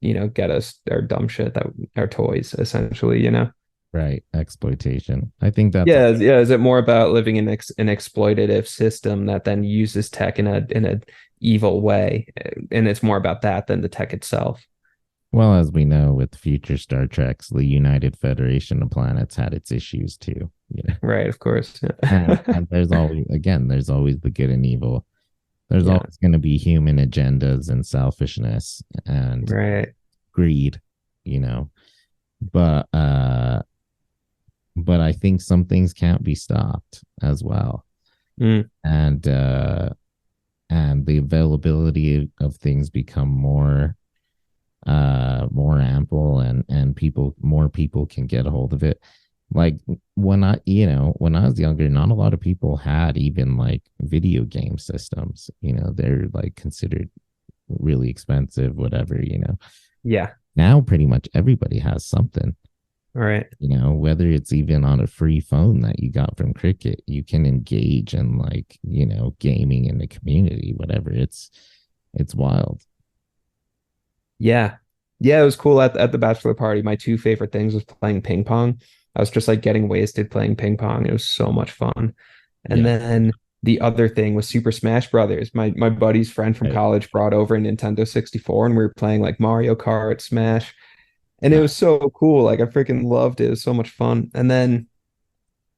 you know get us our dumb shit, that our toys essentially, you know?
Right. Exploitation. I think that's
Yeah, yeah. Is it more about living in an exploitative system that then uses tech in a evil way, and it's more about that than the tech itself?
well, as we know with future Star Treks, the United Federation of Planets had its issues too. You know?
Right, of course. Yeah.
And there's always again, there's always the good and evil. There's
Yeah.
always going to be human agendas and selfishness and
Right.
greed, you know. But but I think some things can't be stopped as well.
Mm.
And the availability of things become more ample and people more people can get a hold of it. Like when I, you know, when I was younger, not a lot of people had even like video game systems, you know, they're like considered really expensive, whatever, you know.
Yeah.
Now pretty much everybody has something,
All right.
you know, whether it's even on a free phone that you got from Cricket, you can engage in like, you know, gaming in the community, whatever. It's wild.
Yeah. Yeah, it was cool at the bachelor party. My two favorite things was playing ping pong. I was just like getting wasted playing ping pong. It was so much fun. And
Yeah.
then the other thing was Super Smash Brothers. My buddy's friend from
Right.
college brought over a Nintendo 64 and we were playing like Mario Kart, Smash. And it
Uh,
was so cool. Like I freaking loved it. It was so much fun. And then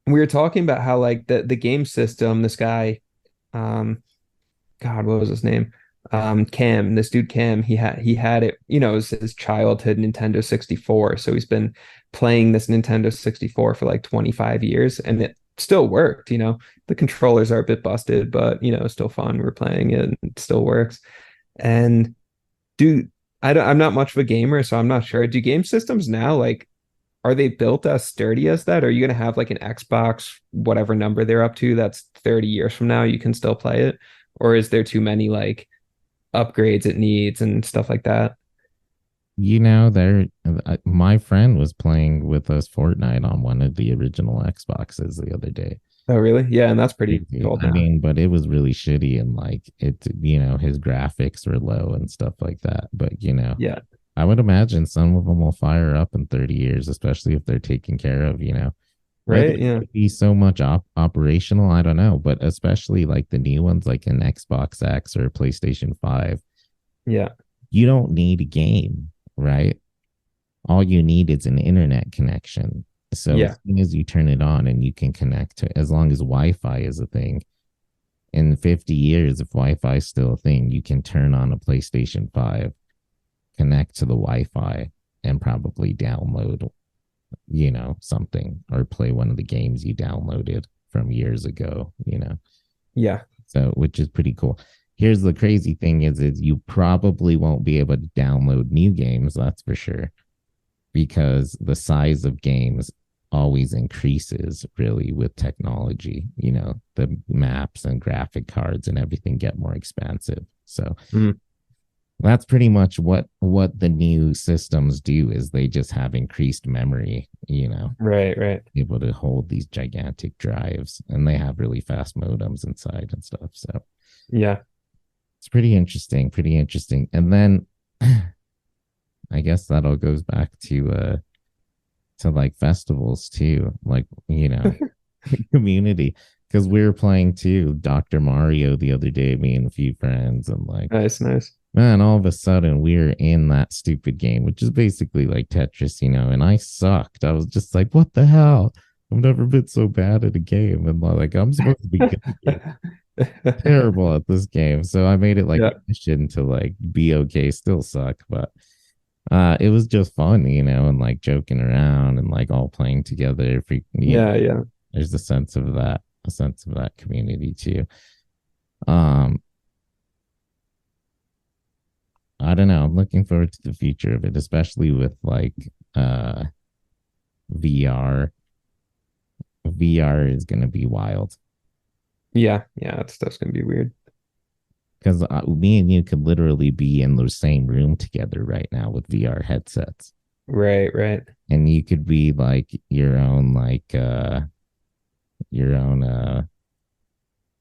we were talking about how like the game system, this guy, um, God, what was his name? Cam, this dude Cam, he had it, you know, his childhood Nintendo 64. So he's been playing this Nintendo 64 for like 25 years and it still worked, you know. The controllers are a bit busted, but you know, it's still fun. We're playing it and it still works. And dude, I'm not much of a gamer, so I'm not sure. Do game systems now like are they built as sturdy as that? Are you gonna have like an Xbox, whatever number they're up to, that's 30 years from now, you can still play it? Or is there too many like upgrades it needs and stuff like that?
you know, there, my friend was playing with us Fortnite on one of the original Xboxes the other day.
Oh, really? Yeah, and that's pretty
Crazy.
old
I
now.
mean, but it was really shitty and like it, his graphics were low and stuff like that. But
Yeah.
I would imagine some of them will fire up in 30 years, especially if they're taken care of. Whether
Right?
it
Yeah.
could be so much operational, I don't know, but especially like the new ones, like an Xbox X or PlayStation 5,
Yeah.
you don't need a game, right? All you need is an internet connection. So
Yeah.
as soon as you turn it on and you can connect to, as long as Wi-Fi is a thing, in 50 years, if Wi-Fi is still a thing, you can turn on a PlayStation 5, connect to the Wi-Fi, and probably download, something or play one of the games you downloaded from years ago.
Yeah.
So, which is pretty cool. Here's the crazy thing is you probably won't be able to download new games, that's for sure, because the size of games always increases really with technology. The maps and graphic cards and everything get more expensive. So
Mhm.
that's pretty much what the new systems do is they just have increased memory,
Right. Right.
able to hold these gigantic drives, and they have really fast modems inside and stuff. So
Yeah.
it's pretty interesting. And then I guess that all goes back to like festivals too, like community. Because we were playing too Dr. Mario the other day, me and a few friends, and like,
Nice. Nice.
man, all of a sudden we're in that stupid game, which is basically like Tetris, and I sucked. I was just like, what the hell? I've never been so bad at a game, and like I'm supposed to be good at it. Terrible at this game. So I made it like
Yeah.
a mission to like be okay, still suck, but it was just fun, and like joking around and like all playing together.
Yeah. Yeah.
There's a sense of that community too. Um, I don't know. I'm looking forward to the future of it, especially with like VR. VR is gonna be wild
Yeah. Yeah. That's gonna be weird.
because me and you could literally be in the same room together right now with VR headsets,
Right. Right.
and you could be like your own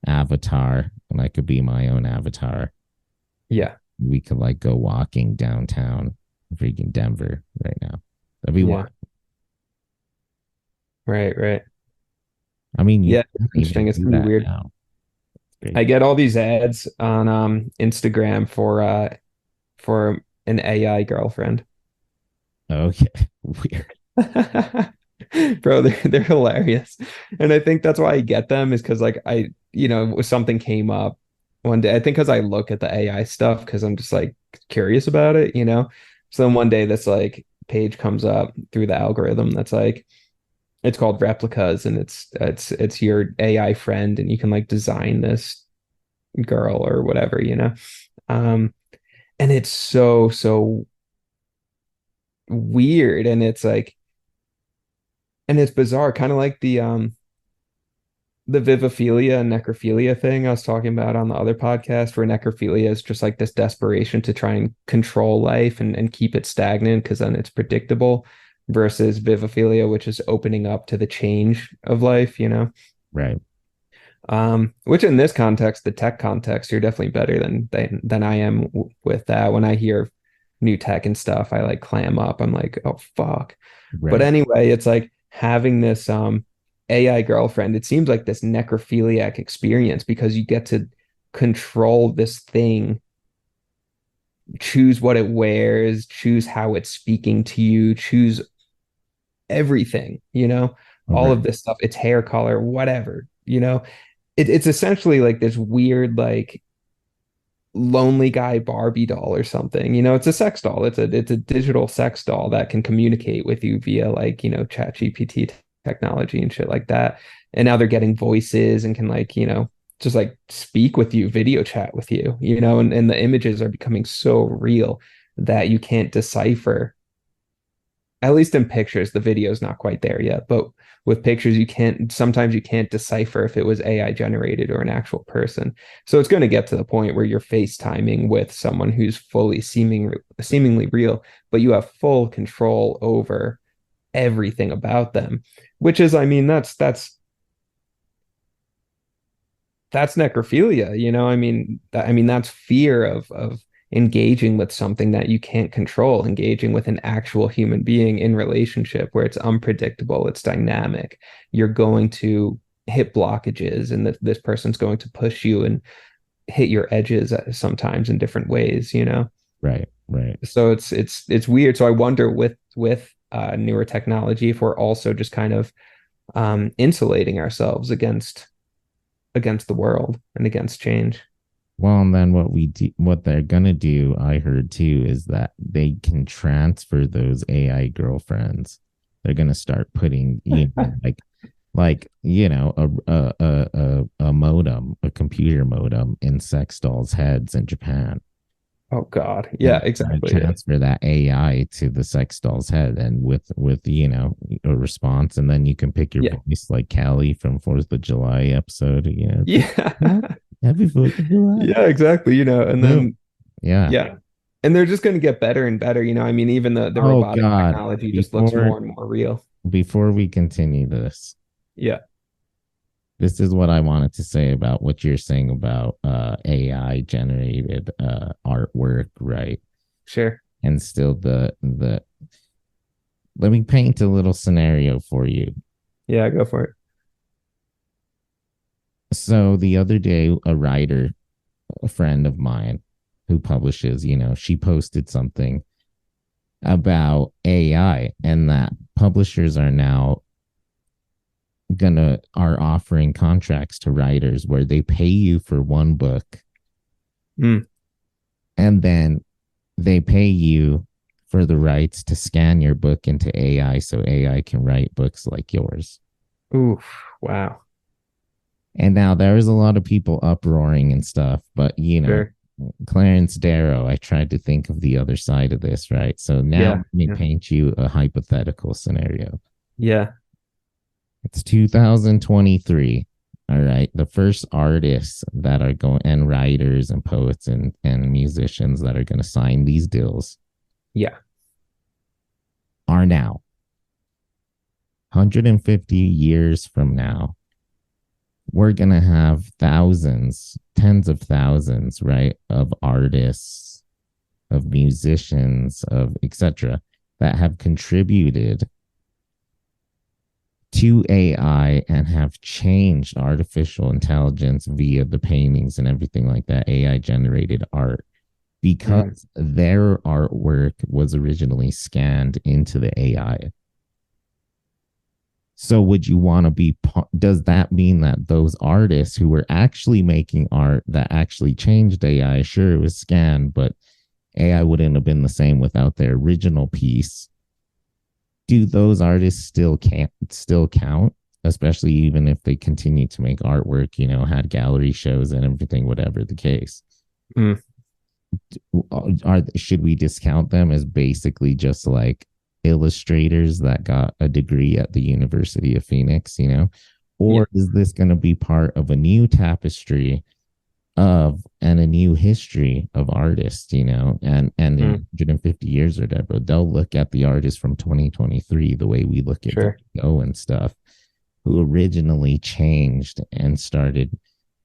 avatar, and I could be my own avatar.
Yeah.
We could like go walking downtown, freaking Denver right now. That'd be
Yeah.
wild.
Right. Right.
I mean, you
Yeah.
can't
Interesting.
even
It's
do
gonna be
that
weird.
now. It's
I
crazy.
get all these ads on Instagram for an AI girlfriend.
Okay, weird.
Bro, they're hilarious. And I think that's why I get them is because like something came up one day. I think because I look at the AI stuff because I'm just like curious about it. So then one day this like page comes up through the algorithm that's like it's called replicas and it's your AI friend and you can like design this girl or whatever. Um and it's so weird and it's like and it's bizarre, kind of like the vivophilia and necrophilia thing I was talking about on the other podcast, where necrophilia is just like this desperation to try and control life and keep it stagnant because then it's predictable, versus vivophilia, which is opening up to the change of life.
Right.
Which in this context, the tech context, you're definitely better than I am with that. When I hear new tech and stuff, I like clam up. I'm like, oh fuck. But
Right.
anyway, it's like having this AI girlfriend. It seems like this necrophiliac experience because you get to control this thing, choose what it wears, choose how it's speaking to you, choose everything, all of
Right.
this stuff, its hair color, whatever. It's essentially like this weird, like lonely guy Barbie doll or something. It's a sex doll. It's a digital sex doll that can communicate with you via like, chat GPT technology and shit like that. And now they're getting voices and can like, just like speak with you, video chat with you, and the images are becoming so real that you can't decipher, at least in pictures. The video's not quite there yet, but with pictures sometimes you can't decipher if it was AI generated or an actual person. So it's going to get to the point where you're FaceTiming with someone who's fully seemingly real, but you have full control over everything about them, which is, I mean, that's that's necrophilia, I mean that's fear of engaging with something that you can't control, engaging with an actual human being in relationship where it's unpredictable, it's dynamic. You're going to hit blockages, and this person's going to push you and hit your edges sometimes in different ways.
Right, right.
So it's weird. So I wonder with newer technology if we're also just kind of insulating ourselves against the world and against change.
Well, and then what they're gonna do, I heard too, is that they can transfer those AI girlfriends. They're gonna start putting, like a modem, a computer modem in sex dolls' heads in Japan,
Oh God.
and
Yeah, exactly. Yeah.
transfer that AI to the sex doll's head, and with a response, and then you can pick your
Yeah.
voice like Callie from Fourth of July episode.
Yeah.
Happy Fourth of July.
Yeah, exactly. And
Boom.
then
Yeah.
yeah. And they're just going to get better and better. I mean, even the
Oh
robotic
God.
technology just looks
Before
more and more real.
before we continue this,
Yeah,
this is what I wanted to say about what you're saying about AI generated artwork, right?
sure.
And still the let me paint a little scenario for you.
Yeah, go for it.
So the other day, a writer, a friend of mine who publishes, she posted something about AI, and that publishers are offering contracts to writers where they pay you for one book,
Mm.
and then they pay you for the rights to scan your book into AI so AI can write books like yours.
Oof. Wow.
And now there's a lot of people uproaring and stuff, but
Sure.
Clarence Darrow, I tried to think of the other side of this, right? So now
Yeah.
let me
Yeah.
paint you a hypothetical scenario.
Yeah.
It's 2023. All right. The first artists that are going, and writers and poets and musicians that are going to sign these deals
Yeah.
are now 150 years from now. We're going to have thousands, tens of thousands, right, of artists, of musicians, of etc., that have contributed to AI and have changed artificial intelligence via the paintings and everything like that, AI generated art, because their artwork was originally scanned into the AI. So would you want to be, does that mean that those artists who were actually making art that actually changed AI, sure it was scanned, but AI wouldn't have been the same without their original piece? Do those artists still count, especially even if they continue to make artwork, had gallery shows and everything, whatever the case?
Mm.
Should we discount them as basically just like illustrators that got a degree at the University of Phoenix, or is this going to be part of a new tapestry and a new history of artists, and in 150 years or whatever, they'll look at the artists from 2023 the way we look at
Sure.
Go and stuff, who originally changed and started,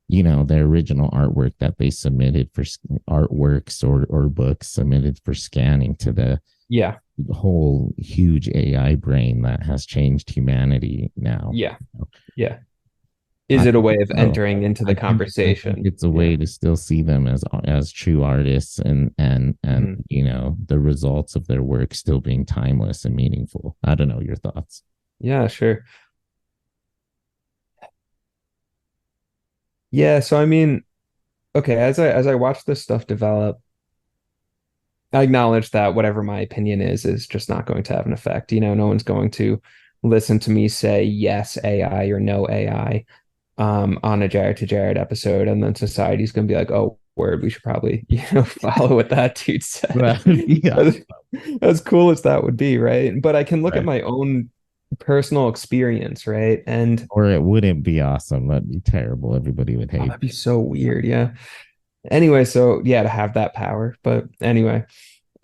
their original artwork that they submitted for artworks or books submitted for scanning to the whole huge AI brain that has changed humanity now.
Yeah. Yeah. Is it a way of entering into the conversation?
I think it's a way to still see them as true artists, and the results of their work still being timeless and meaningful. I don't know your thoughts.
Yeah, sure. Yeah, so I mean, okay, as I watch this stuff develop, I acknowledge that whatever my opinion is just not going to have an effect. No one's going to listen to me say yes AI or no AI on a Jared to Jared episode, and then society's going to be like, oh, word, we should probably follow what that dude said.
Yeah.
As cool as that would be, right? But I can look at
Right.
my own personal experience, right? And
Or it wouldn't be awesome. That'd be terrible. Everybody would hate.
that'd be so weird, yeah. Anyway, so yeah, to have that power. But anyway,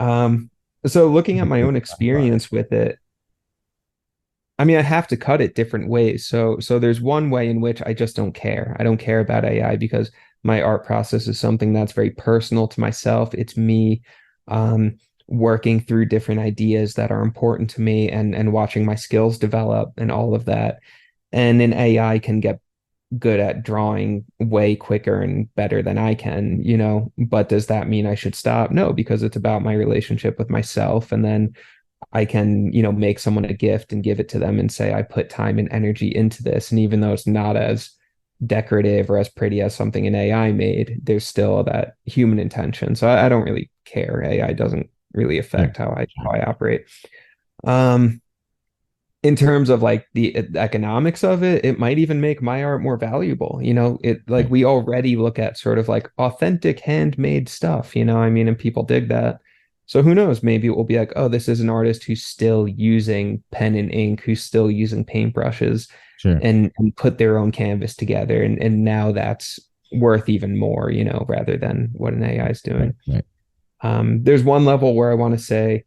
um, so looking at my own experience with it, I mean, I have to cut it different ways. So there's one way in which I just don't care. I don't care about AI because my art process is something that's very personal to myself. It's me um, working through different ideas that are important to me and watching my skills develop and all of that. And an AI can get good at drawing way quicker and better than I can, but does that mean I should stop? No, because it's about my relationship with myself. And then I can, make someone a gift and give it to them and say, I put time and energy into this. And even though it's not as decorative or as pretty as something an AI made, there's still that human intention. So I don't really care. AI doesn't really
Sure.
affect how I operate. Um, in terms of like the economics of it, it might even make my art more valuable. It like
Right.
we already look at sort of like authentic handmade stuff, I mean, and people dig that. So who knows? Maybe it will be like, oh, this is an artist who's still using pen and ink, who's still using paintbrushes
Sure.
and put their own canvas together. And now that's worth even more, rather than what an AI is
Right.
doing.
Right.
There's one level where I want to say,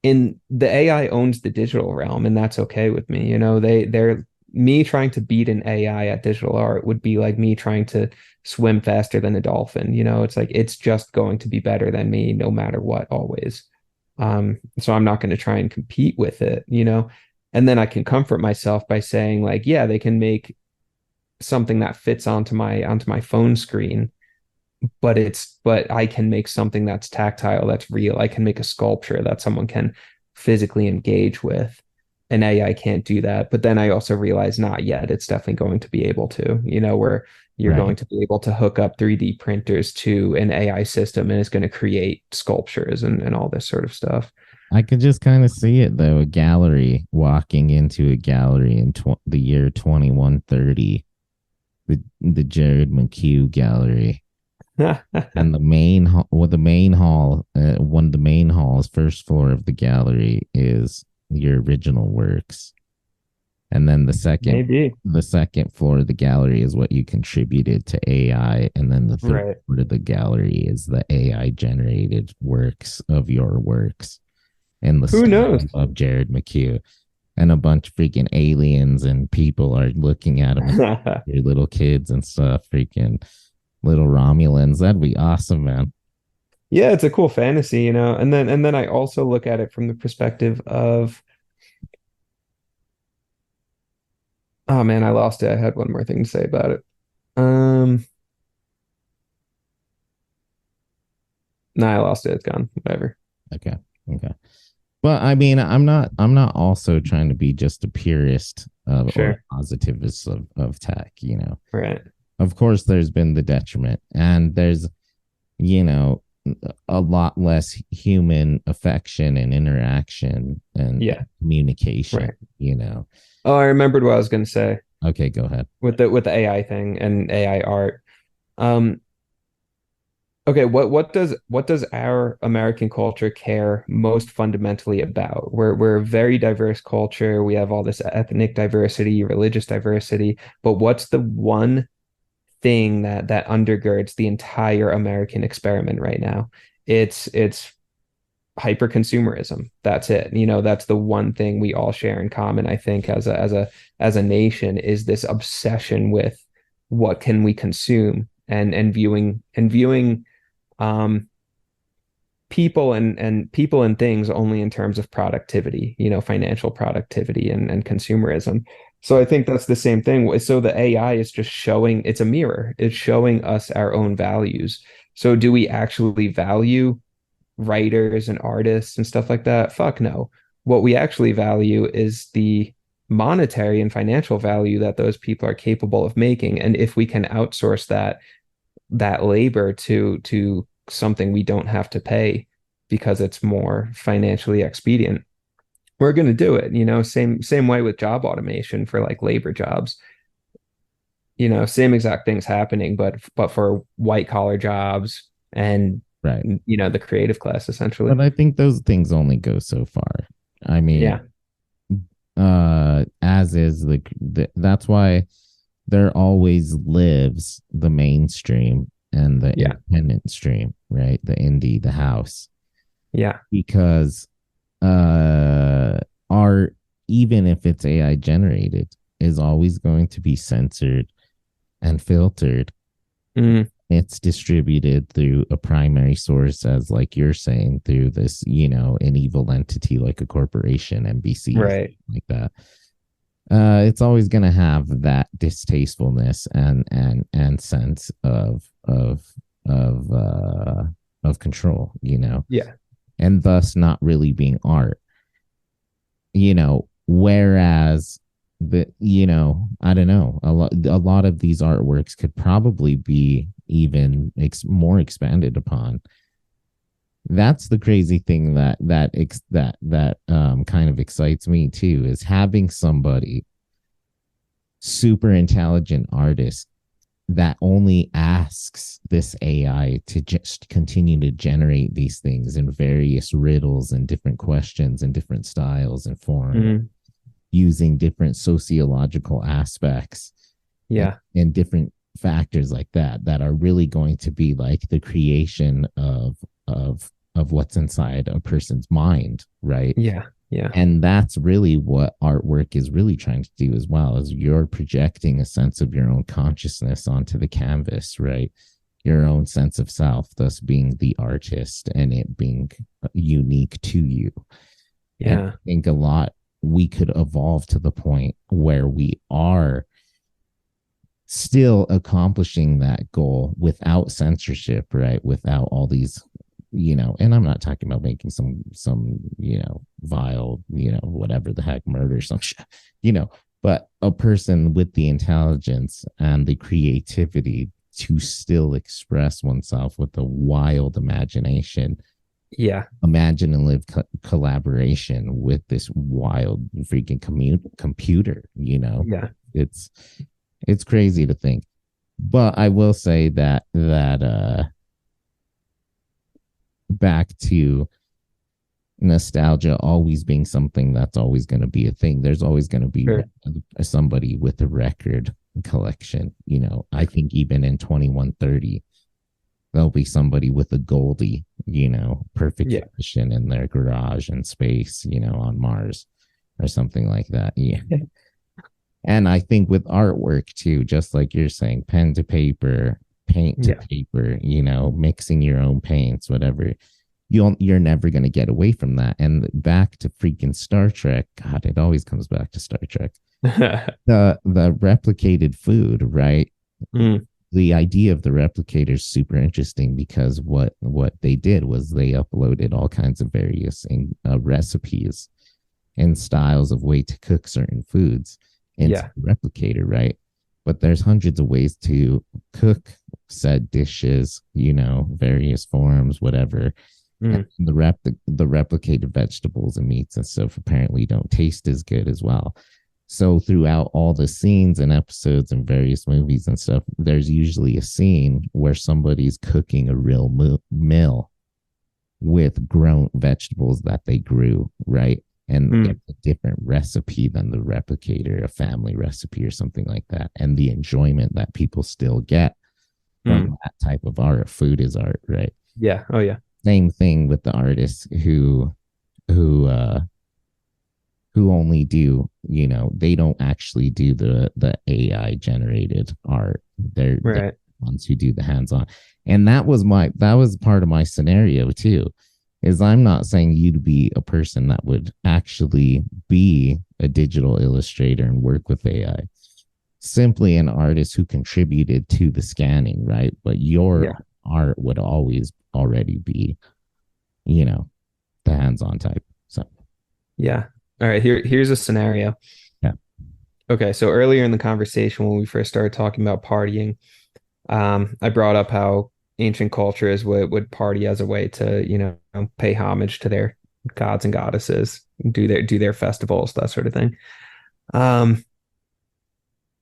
in the AI owns the digital realm, and that's okay with me. They're me trying to beat an AI at digital art would be like me trying to swim faster than a dolphin. It's like it's just going to be better than me no matter what, always. So I'm not going to try and compete with it. And then I can comfort myself by saying, like, yeah, they can make something that fits onto my phone screen, but I can make something that's tactile, that's real. I can make a sculpture that someone can physically engage with. An AI can't do that. But then I also realize not yet. It's definitely going to be able to, where you're going
Right.
to be able to hook up 3D printers to an AI system and it's going to create sculptures and all this sort of stuff.
I could just kind of see it though. A gallery walking into a gallery in the year 2130, the Jared McHugh Gallery, and the main the main hall, one of the main halls, first floor of the gallery is your original works, and then
Maybe.
the second floor of the gallery is what you contributed to AI, and then the third
Right.
floor of the gallery is the AI generated works of your works in the
Who
style
knows?
of Jared McHugh. And a bunch of freaking aliens and people are looking at them, your little kids and stuff, freaking little Romulans. That'd be awesome, man.
Yeah, it's a cool fantasy, and then I also look at it from the perspective of, oh man, I lost it. I had one more thing to say about it. Um, no, I lost it. It's gone. Whatever.
Okay. Okay. But I mean, I'm not also trying to be just a purist of or
Sure.
a positivist of tech.
Right.
Of course there's been the detriment, and there's, you know, a lot less human affection and interaction and
Yeah.
communication,
Right.
you know.
Oh, I remembered what I was going to say
Okay, go ahead.
with the AI thing and AI art. Um, okay, what does our American culture care most fundamentally about? We're a very diverse culture. We have all this ethnic diversity, religious diversity, but what's the one thing that undergirds the entire American experiment right now? It's hyper consumerism. That's it. That's the one thing we all share in common, I think, as a nation, is this obsession with what can we consume and viewing um people and things only in terms of productivity, financial productivity and consumerism. So I think that's the same thing. So the AI is just showing, it's a mirror. It's showing us our own values. So do we actually value writers and artists and stuff like that? Fuck no. What we actually value is the monetary and financial value that those people are capable of making. And if we can outsource that labor to something we don't have to pay because it's more financially expedient, we're going to do it. Same way with job automation for like labor jobs. Same exact things happening, but for white collar jobs and
Right.
the creative class essentially.
But I think those things only go so far. I mean,
Yeah.
as is that's why there always lives the mainstream and the
Yeah.
independent stream, right? The indie, the house,
Yeah.
because uh art even if it's AI generated, is always going to be censored and filtered.
Mm.
It's distributed through a primary source, as like you're saying, through this, an evil entity like a corporation, NBC,
Right.
like that. It's always going to have that distastefulness and sense of control,
Yeah.
and thus not really being art, whereas I don't know, a lot of these artworks could probably be even more expanded upon. That's the crazy thing that kind of excites me too, is having somebody super intelligent artist that only asks this AI to just continue to generate these things in various riddles and different questions and different styles and forms, using different sociological aspects,
Yeah.
and different factors like that are really going to be like the creation of what's inside a person's mind, right?
Yeah. Yeah.
And that's really what artwork is really trying to do as well, is you're projecting a sense of your own consciousness onto the canvas, right? Your own sense of self, thus being the artist and it being unique to you.
Yeah.
And I think a lot, we could evolve to the point where we are still accomplishing that goal without censorship, right? Without all these, and I'm not talking about making some vile, whatever the heck, murder, some shit, but a person with the intelligence and the creativity to still express oneself with a wild imagination.
Yeah.
Imagine and live collaboration with this wild freaking computer,
Yeah.
It's crazy to think. But I will say that back to nostalgia always being something that's always going to be a thing. There's always going to be somebody with a record collection. I think even in 2130, there'll be somebody with a Goldie, perfect condition in their garage in space, on Mars or something like that. Yeah. And I think with artwork too, just like you're saying, pen to paper, paint to paper, mixing your own paints, whatever, you're never going to get away from that. And back to freaking Star Trek. God, it always comes back to Star Trek. the replicated food, right? The idea of the replicator is super interesting, because what they did was they uploaded all kinds of various recipes and styles of way to cook certain foods into the replicator, right? But there's hundreds of ways to cook said dishes, various forms, whatever. And the replicated vegetables and meats and stuff apparently don't taste as good as well. So throughout all the scenes and episodes and various movies and stuff, there's usually a scene where somebody's cooking a real meal with grown vegetables that they grew, right? And it's a different recipe than the replicator, a family recipe or something like that. And the enjoyment that people still get from that type of art. Food is art, right?
Yeah. Oh yeah.
Same thing with the artists who only do, they don't actually do the AI generated art. They're the ones who do the hands-on. And that was part of my scenario too, is I'm not saying you to be a person that would actually be a digital illustrator and work with AI. Simply an artist who contributed to the scanning, right? But your art would always already be, the hands-on type. So
yeah. All right, here's a scenario.
Yeah.
Okay, so earlier in the conversation when we first started talking about partying, I brought up how ancient cultures would party as a way to, pay homage to their gods and goddesses, do their festivals, that sort of thing.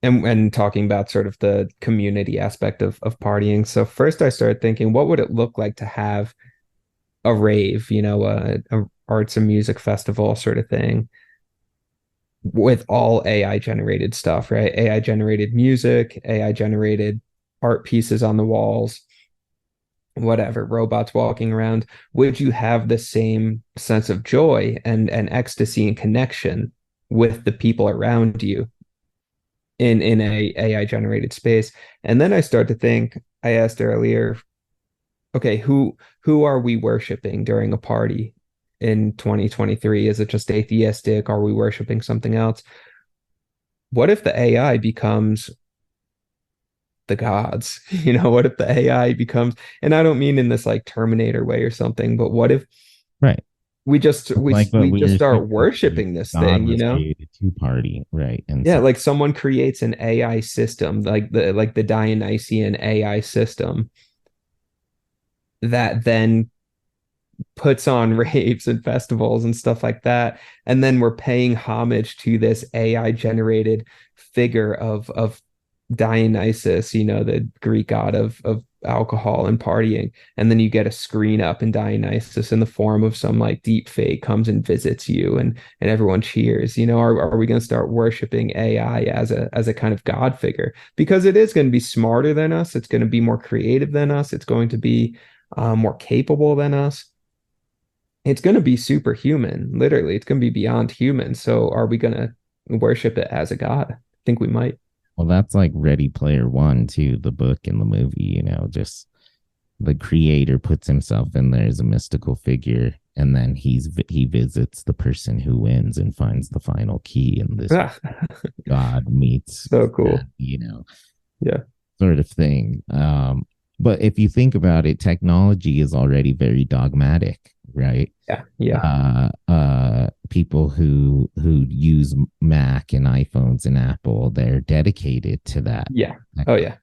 And talking about sort of the community aspect of partying. So first I started thinking, what would it look like to have a rave, a arts and music festival sort of thing with all AI generated stuff, right? AI generated music, AI generated art pieces on the walls, whatever, robots walking around. Would you have the same sense of joy and ecstasy and connection with the people around you in a AI generated space. And then I start to think, I asked earlier, okay, who are we worshiping during a party in 2023? Is it just atheistic? Are we worshiping something else? What if the AI becomes the gods? What if the AI becomes, and I don't mean in this like Terminator way or something, but what if
Right.
we just
Like what
we
we
just
were
start
saying,
worshiping this
God
thing,
was created to party, right? And
Yeah,
so,
like someone creates an AI system, like the Dionysian AI system that then puts on raves and festivals and stuff like that. And then we're paying homage to this AI generated figure of Dionysus, the Greek god of alcohol and partying. And then you get a screen up and Dionysus in the form of some like deep fake comes and visits you and everyone cheers. Are we going to start worshiping AI as a kind of god figure? Because it is going to be smarter than us, it's going to be more creative than us, it's going to be more capable than us. It's going to be superhuman, literally. It's going to be beyond human. So are we going to worship it as a god? I think we might.
well, that's like Ready Player One, too, the book and the movie, just the creator puts himself in there as a mystical figure, and then he visits the person who wins and finds the final key, and this God meets
so cool,
yeah, sort of thing. But if you think about it, technology is already very dogmatic, right?
Yeah.
People who use Mac and iPhones and Apple, they're dedicated to that.
Yeah. Oh yeah.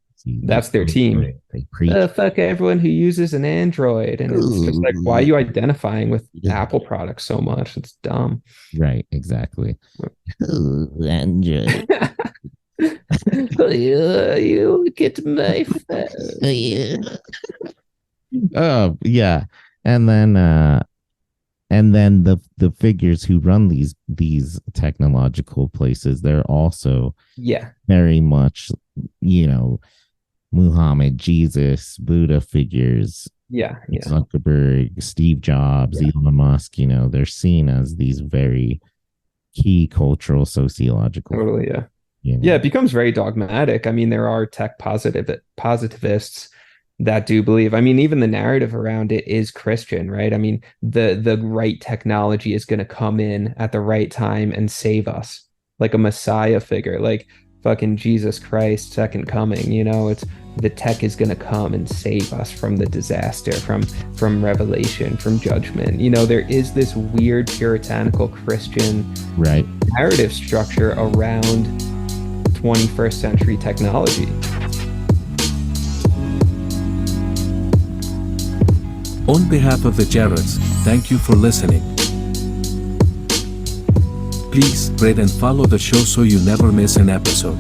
That's their team.
They preach.
Fuck everyone who uses an Android. And it's just like, why are you identifying with Apple products so much? It's dumb.
Right, exactly. Android.
You get my phone.
Oh yeah. And then the figures who run these technological places, they're also very much, Muhammad, Jesus, Buddha figures.
Yeah.
Zuckerberg, Steve Jobs, Elon Musk, they're seen as these very key cultural, sociological.
Totally, yeah. Yeah, it becomes very dogmatic. I mean, there are tech positivists that do believe. I mean, even the narrative around it is Christian, right? I mean, the right technology is going to come in at the right time and save us, like a Messiah figure, like fucking Jesus Christ, second coming. It's the tech is going to come and save us from the disaster, from revelation, from judgment. There is this weird puritanical Christian narrative structure around 21st century technology.
On behalf of the Jareds, thank you for listening. Please rate and follow the show so you never miss an episode.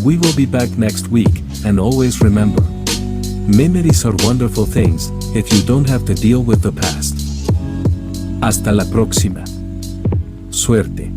We will be back next week, and always remember, memories are wonderful things if you don't have to deal with the past. Hasta la próxima. Suerte.